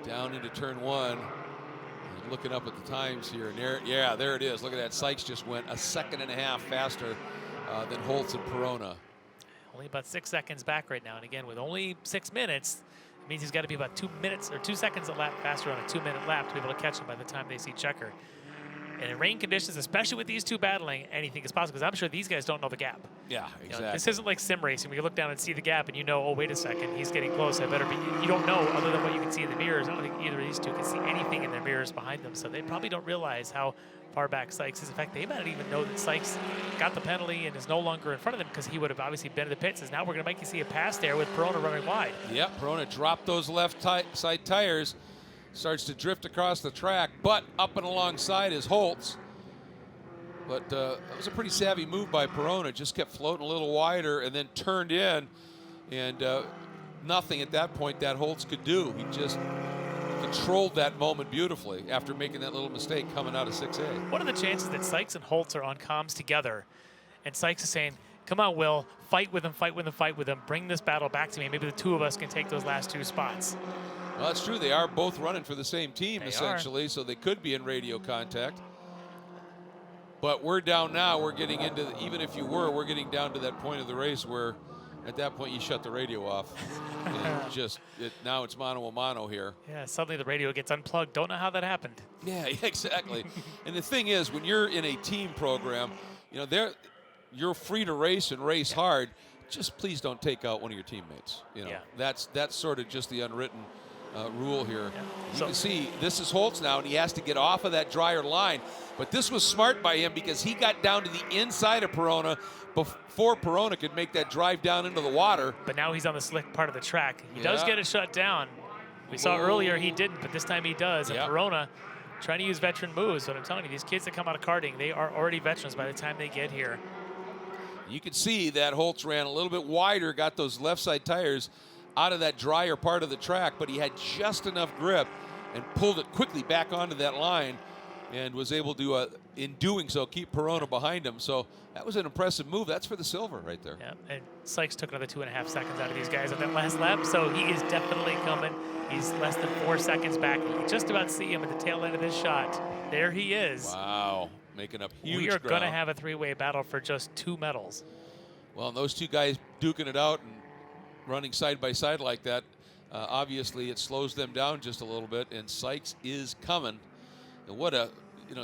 Down into turn 1. And looking up at the times here. And there it is. Look at that. Sikes just went a second and a half faster than Holtz and Perona. Only about 6 seconds back right now. And again, with only 6 minutes, it means he's got to be about 2 minutes or 2 seconds a lap faster on a 2-minute lap to be able to catch him by the time they see checker. And in rain conditions, especially with these two battling, anything is possible, because I'm sure these guys don't know the gap. Yeah, exactly. This isn't like sim racing where you look down and see the gap and you know, oh, wait a second, he's getting close. I better be. You don't know other than what you can see in the mirrors. I don't think either of these two can see anything in their mirrors behind them, so they probably don't realize how far back Sikes is. In fact, they might not even know that Sikes got the penalty and is no longer in front of them, because he would have obviously been in the pits. As now we're going to make you see a pass there with Perona running wide. Yep, Perona dropped those left side tires, starts to drift across the track, but up and alongside is Holtz. But that was a pretty savvy move by Perona. Just kept floating a little wider and then turned in. And nothing at that point that Holtz could do. He just controlled that moment beautifully after making that little mistake coming out of 6A. What are the chances that Sikes and Holtz are on comms together? And Sikes is saying, come on, Will, fight with him, fight with him, fight with him. Bring this battle back to me. Maybe the two of us can take those last 2 spots. Well, that's true. They are both running for the same team, They essentially, so they could be in radio contact. But we're down now. We're getting into, even if you were, we're getting down to that point of the race where at that point you shut the radio off. And now it's mano a mano here. Yeah, suddenly the radio gets unplugged. Don't know how that happened. Yeah, exactly. And the thing is, when you're in a team program, you're free to race and race hard. Just please don't take out one of your teammates. That's sort of just the unwritten rule here. Yeah. You can see this is Holtz now, and he has to get off of that drier line. But this was smart by him, because he got down to the inside of Perona before Perona could make that drive down into the water. But now he's on the slick part of the track. He does get it shut down. We saw earlier he didn't, but this time he does. And Perona trying to use veteran moves. But I'm telling you, these kids that come out of karting, they are already veterans by the time they get here. You can see that Holtz ran a little bit wider, got those left side tires out of that drier part of the track, but he had just enough grip and pulled it quickly back onto that line and was able to, in doing so, keep Perona behind him. So that was an impressive move. That's for the silver right there. Yeah, and Sikes took another 2.5 seconds out of these guys on that last lap, so he is definitely coming. He's less than 4 seconds back. You can just about see him at the tail end of this shot. There he is. Wow, making up huge We are ground. going to have a 3-way battle for just 2 medals. Well, and those two guys duking it out and running side by side like that, obviously it slows them down just a little bit, and Sikes is coming. And what a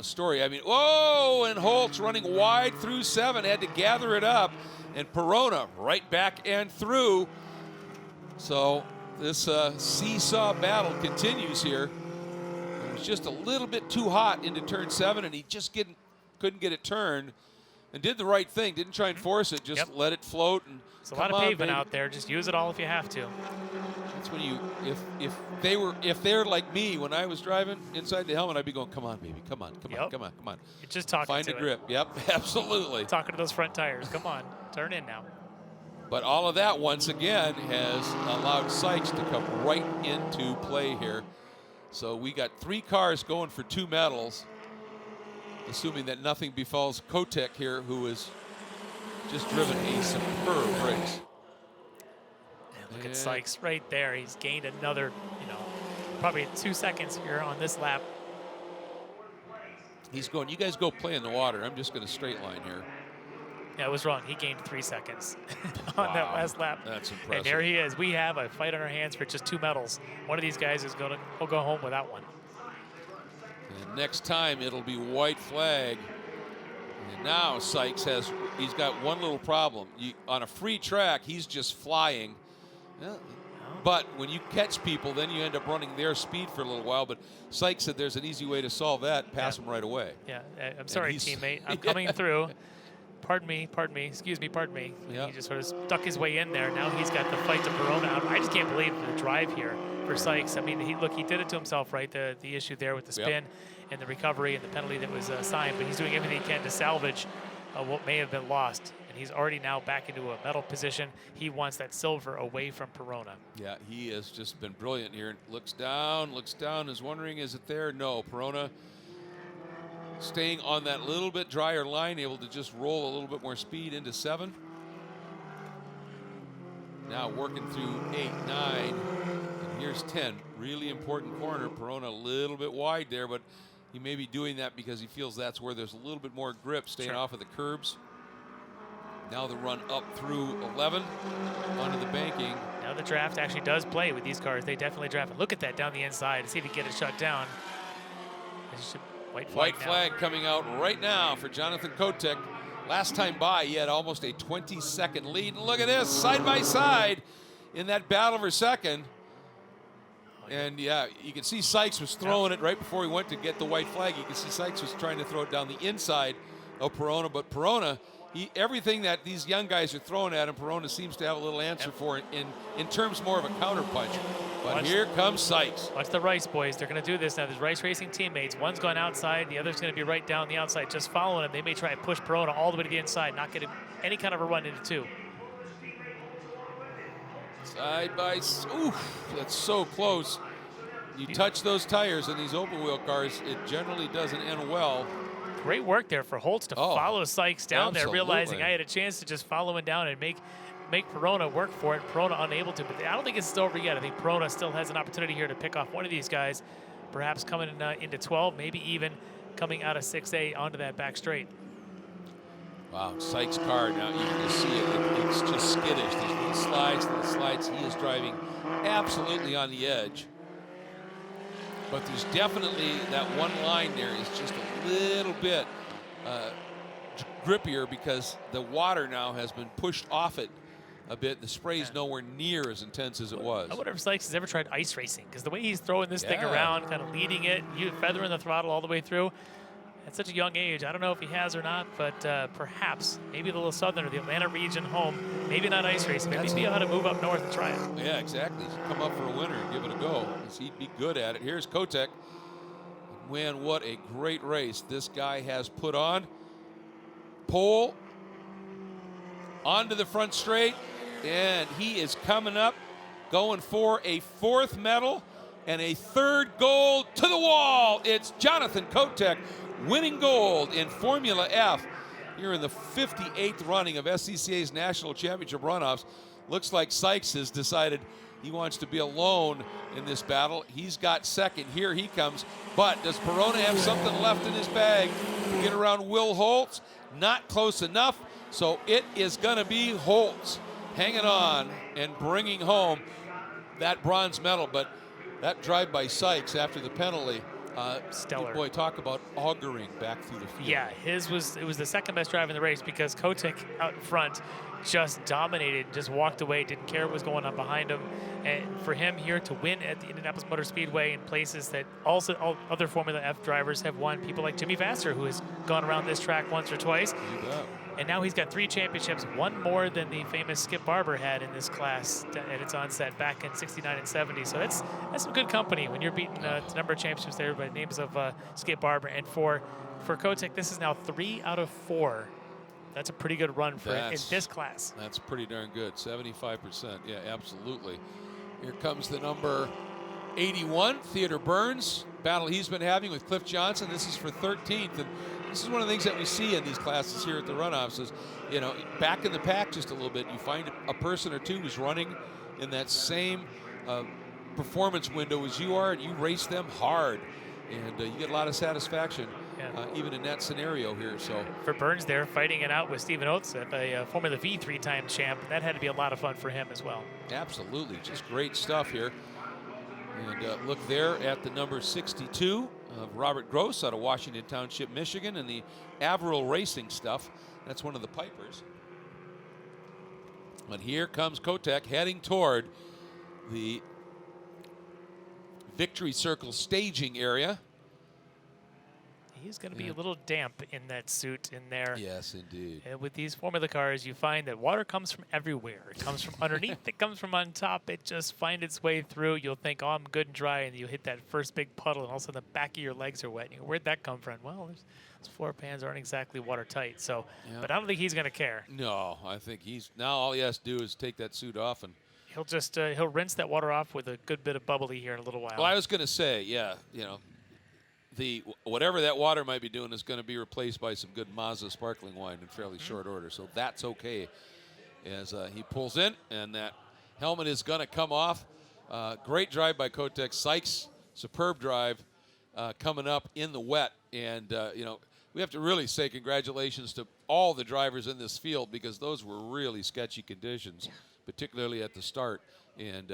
story. I mean, whoa, and Holtz running wide through 7, had to gather it up, and Perona right back and through. So this seesaw battle continues here. It was just a little bit too hot into turn 7, and he just couldn't get it turned, and did the right thing. Didn't try and force it, just let it float. And there's a lot of pavement out there. Just use it all if you have to. That's when if they're like me when I was driving inside the helmet, I'd be going, come on, baby, come on. You're just talking Find to a grip. Yep, absolutely. Talking to those front tires. Come on, turn in now. But all of that, once again, has allowed Sikes to come right into play here. So we got 3 cars going for 2 medals, assuming that nothing befalls Kotyk here, who has just driven a superb race. Look at Sikes right there. He's gained another, probably 2 seconds here on this lap. He's going, you guys go play in the water. I'm just going to straight line here. Yeah, I was wrong. He gained 3 seconds on that last lap. That's impressive. And there he is. We have a fight on our hands for just 2 medals. One of these guys will go home without one. And next time it'll be white flag. And now Sikes he's got one little problem. On a free track, he's just flying. Yeah. But when you catch people, then you end up running their speed for a little while. But Sikes said there's an easy way to solve that. Pass them right away. Yeah, I'm sorry, teammate. I'm coming through. Pardon me, excuse me, pardon me. Yeah. He just sort of stuck his way in there. Now he's got the fight to Perona. I just can't believe the drive here for Sikes. I mean, he did it to himself, right? The issue there with the spin and the recovery and the penalty that was assigned, but he's doing everything he can to salvage what may have been lost. And he's already now back into a medal position. He wants that silver away from Perona. Yeah, he has just been brilliant here. Looks down, is wondering, is it there? No, Perona staying on that little bit drier line, able to just roll a little bit more speed into 7. Now working through 8, 9, and here's 10. Really important corner. Perona a little bit wide there, but he may be doing that because he feels that's where there's a little bit more grip, staying off of the curbs. Now the run up through 11 onto the banking. Now the draft actually does play with these cars. They definitely draft. Look at that down the inside. See if he can get it shut down. White flag coming out right now for Jonathan Kotyk. Last time by, he had almost a 20-second lead. And look at this, side by side in that battle for second. And yeah, you can see Sikes was throwing it right before he went to get the white flag. You can see Sikes was trying to throw it down the inside of Perona, but Perona, everything that these young guys are throwing at him, Perona seems to have a little answer for it in terms more of a counter punch. But here comes Sikes. Watch the Rice boys. They're going to do this now. There's Rice Racing teammates. One's going outside. The other's going to be right down the outside, just following him. They may try and push Perona all the way to the inside, not get any kind of a run into 2. Side by, oof, that's so close. You touch those tires in these open wheel cars, it generally doesn't end well. Great work there for Holtz to follow Sikes down there, realizing I had a chance to just follow him down and make Perona work for it. Perona unable to, but I don't think it's over yet. I think Perona still has an opportunity here to pick off one of these guys, perhaps coming into 12, maybe even coming out of 6A onto that back straight. Wow, Sikes' car, now you can just see it. It's just skittish. These little slides. He is driving absolutely on the edge. But there's definitely that one line there is just a little bit grippier because the water now has been pushed off it a bit. The spray's nowhere near as intense as it was. I wonder if Sikes has ever tried ice racing, because the way he's throwing this thing around, kind of leading it, feathering the throttle all the way through, at such a young age. I don't know if he has or not, but perhaps maybe the little southern or the Atlanta region home, maybe not ice racing. Maybe he ought to move up north and try it. Yeah, exactly. Come up for a winner and give it a go, because he'd be good at it. Here's Kotyk. Man, what a great race this guy has put on. Pole onto the front straight, and he is coming up, going for a 4th medal and a 3rd gold to the wall. It's Jonathan Kotyk winning gold in Formula F here in the 58th running of SCCA's National Championship Runoffs. Looks like Sikes has decided he wants to be alone in this battle. He's got 2nd. Here he comes. But does Perona have something left in his bag to get around Will Holtz? Not close enough. So it is going to be Holtz hanging on and bringing home that bronze medal. But that drive by Sikes after the penalty, stellar. Boy, talk about auguring back through the field. Yeah, it was the 2nd best drive in the race, because Kotyk out in front just dominated, just walked away, didn't care what was going on behind him. And for him here to win at the Indianapolis Motor Speedway in places that also all other Formula F drivers have won, people like Jimmy Vasser, who has gone around this track once or twice. You bet. And now he's got 3 championships, one more than the famous Skip Barber had in this class at its onset back in 69 and 70. So that's some good company when you're beating a number of championships there by names of Skip Barber. And for Kotyk, this is now 3 out of 4. That's a pretty good run for in this class. That's pretty darn good, 75%. Yeah, absolutely. Here comes the number 81, Theodore Burns. Battle he's been having with Cliff Johnson. This is for 13th. And this is one of the things that we see in these classes here at the Runoffs is, back in the pack just a little bit, you find a person or two who's running in that same performance window as you are, and you race them hard. And you get a lot of satisfaction, even in that scenario here. So for Burns there, fighting it out with Stephen Oates, a Formula V 3-time champ, that had to be a lot of fun for him as well. Absolutely, just great stuff here. And look there at the number 62 of Robert Gross out of Washington Township, Michigan, and the Averill Racing stuff. That's one of the Pipers. But here comes Kotyk heading toward the victory circle staging area. He's going to be a little damp in that suit in there. Yes, indeed. And with these Formula cars, you find that water comes from everywhere. It comes from underneath. It comes from on top. It just finds its way through. You'll think, oh, I'm good and dry, and you hit that first big puddle, and all of a sudden the back of your legs are wet. And you go, where'd that come from? Well, those floor pans aren't exactly watertight. So, Yeah. but I don't think he's going to care. No, I think now all he has to do is take that suit off and. He'll just he'll rinse that water off with a good bit of bubbly here in a little while. Well, I was going to say, yeah, whatever that water might be doing is going to be replaced by some good Mazda sparkling wine in fairly short order, so that's okay. As he pulls in, and that helmet is going to come off. Great drive by Kotyk. Sikes, superb drive coming up in the wet, and we have to really say congratulations to all the drivers in this field because those were really sketchy conditions, particularly at the start, and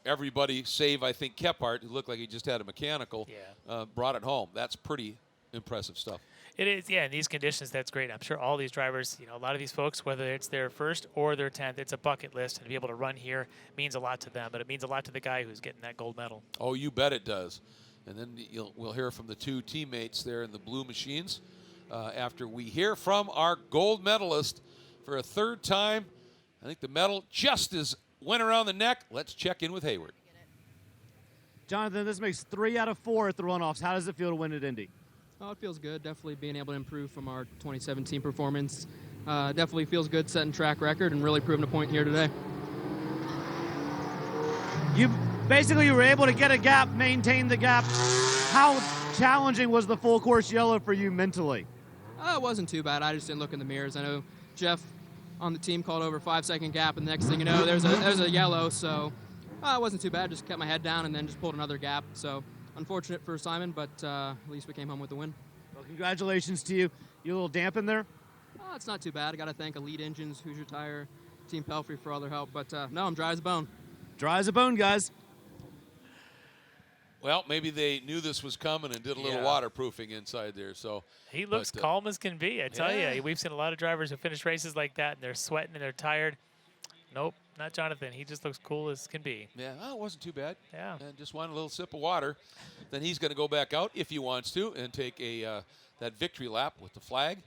everybody, save I think Kephart, who looked like he just had a mechanical, brought it home. That's pretty impressive stuff. It is, yeah, in these conditions, that's great. I'm sure all these drivers, a lot of these folks, whether it's their first or their 10th, it's a bucket list, and to be able to run here means a lot to them, but it means a lot to the guy who's getting that gold medal. Oh, you bet it does. And then we'll hear from the two teammates there in the blue machines after we hear from our gold medalist for a third time. I think the medal just went around the neck. Let's check in with Hayward. Jonathan, this makes 3 out of 4 at the runoffs. How does it feel to win at Indy? Oh, it feels good. Definitely being able to improve from our 2017 performance. Definitely feels good setting track record and really proving a point here today. You were able to get a gap, maintain the gap. How challenging was the full course yellow for you mentally? It wasn't too bad. I just didn't look in the mirrors. I know Jeff on the team called over a 5-second gap, and the next thing you know, there's a yellow, so it wasn't too bad. Just kept my head down and then just pulled another gap. So unfortunate for Simon, but at least we came home with the win. Well, congratulations to you. You a little damp in there? It's not too bad. I got to thank Elite Engines, Hoosier Tire, Team Pelfrey for all their help, but no, I'm dry as a bone. Dry as a bone, guys. Well, maybe they knew this was coming and did a little waterproofing inside there. So he looks calm as can be. I tell you, we've seen a lot of drivers who finish races like that, and they're sweating and they're tired. Nope, not Jonathan. He just looks cool as can be. Yeah, it wasn't too bad. Yeah. And just wanted a little sip of water. Then he's going to go back out if he wants to and take that victory lap with the flag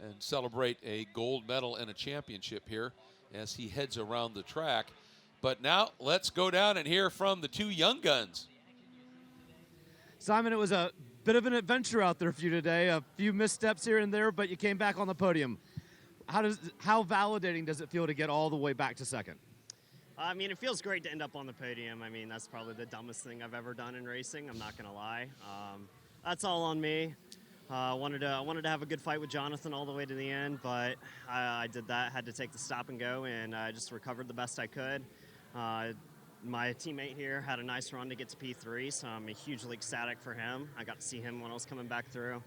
and celebrate a gold medal and a championship here as he heads around the track. But now let's go down and hear from the two young guns. Simon, it was a bit of an adventure out there for you today. A few missteps here and there, but you came back on the podium. How validating does it feel to get all the way back to second? I mean, it feels great to end up on the podium. I mean, that's probably the dumbest thing I've ever done in racing. I'm not going to lie. That's all on me. I wanted to have a good fight with Jonathan all the way to the end, but I did that. Had to take the stop and go, and I just recovered the best I could. My teammate here had a nice run to get to P3, so I'm hugely ecstatic for him. I got to see him when I was coming back through.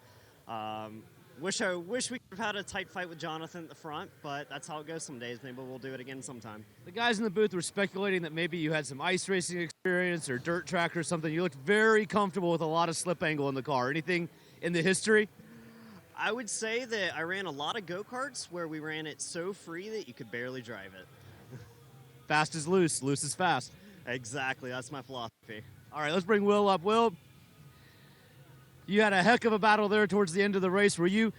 Wish we could have had a tight fight with Jonathan at the front, but that's how it goes some days. Maybe we'll do it again sometime. The guys in the booth were speculating that maybe you had some ice racing experience or dirt track or something. You looked very comfortable with a lot of slip angle in the car. Anything in the history? I would say that I ran a lot of go-karts where we ran it so free that you could barely drive it. Fast is loose, loose is fast. Exactly, that's my philosophy. All right, let's bring Will up. Will, you had a heck of a battle there towards the end of the race. There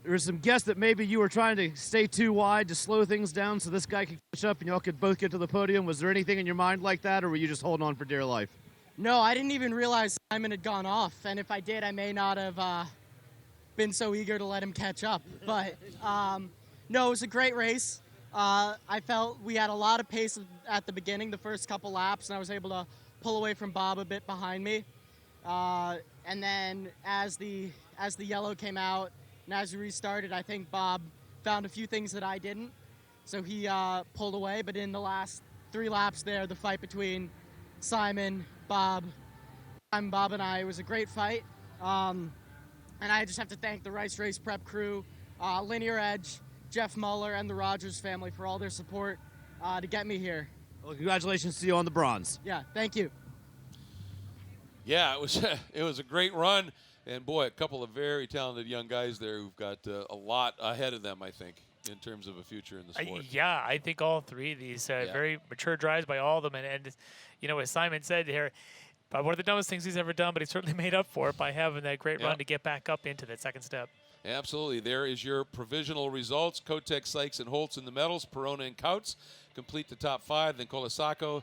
was some guess that maybe you were trying to stay too wide to slow things down so this guy could catch up and y'all could both get to the podium. Was there anything in your mind like that, or were you just holding on for dear life? No, I didn't even realize Simon had gone off, and if I did, I may not have been so eager to let him catch up. But no, it was a great race. I felt we had a lot of pace at the beginning, the first couple laps, and I was able to pull away from Bob a bit behind me. And then as the yellow came out and as we restarted, I think Bob found a few things that I didn't. So he pulled away, but in the last 3 laps there, the fight between Simon, Bob, and I, it was a great fight. And I just have to thank the Rice Race Prep crew, Linear Edge, Jeff Muller, and the Rogers family for all their support to get me here. Well, congratulations to you on the bronze. Yeah, thank you. Yeah, it was a great run, and boy, a couple of very talented young guys there who've got a lot ahead of them, I think. in terms of a future in the sport. Yeah, I think all three of these very mature drives by all of them. And you know, as Simon said here, probably one of the dumbest things he's ever done, but he certainly made up for it by having that great run to get back up into that second step. Absolutely. There is your provisional results. Kotyk, Sikes, and Holtz in the medals. Perona and Kautz complete the top 5. Then Colasacco,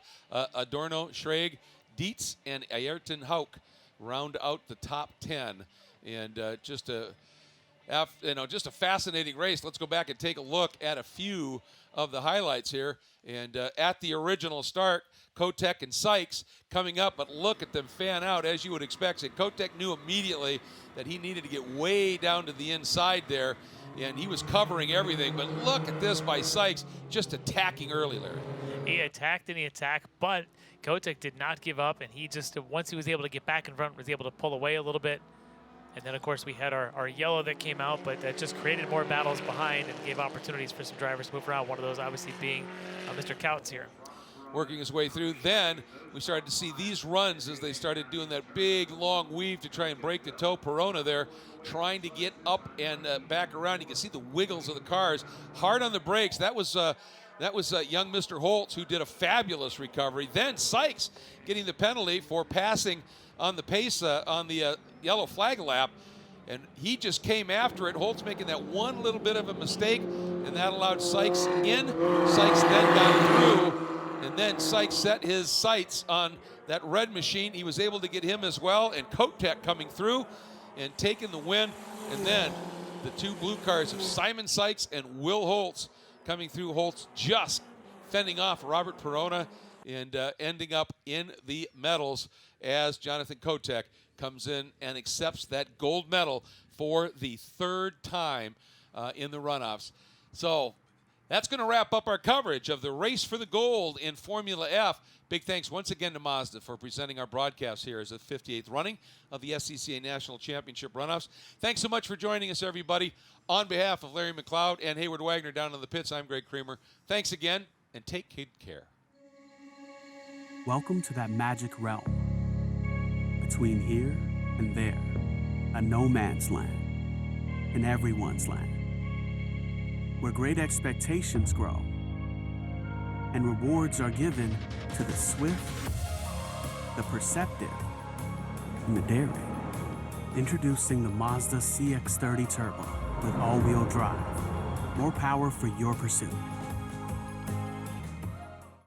Adorno, Schrag, Dietz, and Ayrton Hauk round out the top 10. And just a fascinating race. Let's go back and take a look at a few of the highlights here. And at the original start, Kotyk and Sikes coming up, but look at them fan out as you would expect. And Kotyk knew immediately that he needed to get way down to the inside there, and he was covering everything. But look at this by Sikes, just attacking early, Larry. He attacked and he attacked, but Kotyk did not give up, and he just, once he was able to get back in front, was able to pull away a little bit. And then, of course, we had our yellow that came out, but that just created more battles behind and gave opportunities for some drivers to move around, one of those obviously being Mr. Kautz here. Working his way through. Then we started to see these runs as they started doing that big, long weave to try and break the toe. Perona there trying to get up and back around. You can see the wiggles of the cars. Hard on the brakes. That was young Mr. Holtz, who did a fabulous recovery. Then Sikes getting the penalty for passing on the pace on the yellow flag lap, and he just came after it. Holtz making that one little bit of a mistake, and that allowed Sikes in. Sikes then got through, and then Sikes set his sights on that red machine. He was able to get him as well, and Kotyk coming through and taking the win. And then the two blue cars of Simon Sikes and Will Holtz coming through. Holtz just fending off Robert Perona and ending up in the medals as Jonathan Kotyk comes in and accepts that gold medal for the 3rd time in the runoffs. So that's going to wrap up our coverage of the race for the gold in Formula F. Big thanks once again to Mazda for presenting our broadcast here as the 58th running of the SCCA National Championship Runoffs. Thanks so much for joining us, everybody. On behalf of Larry McLeod and Hayward Wagner down in the pits, I'm Greg Creamer. Thanks again, and take good care. Welcome to that magic realm. Between here and there, a no man's land, and everyone's land, where great expectations grow, and rewards are given to the swift, the perceptive, and the daring. Introducing the Mazda CX-30 Turbo with all-wheel drive, more power for your pursuit.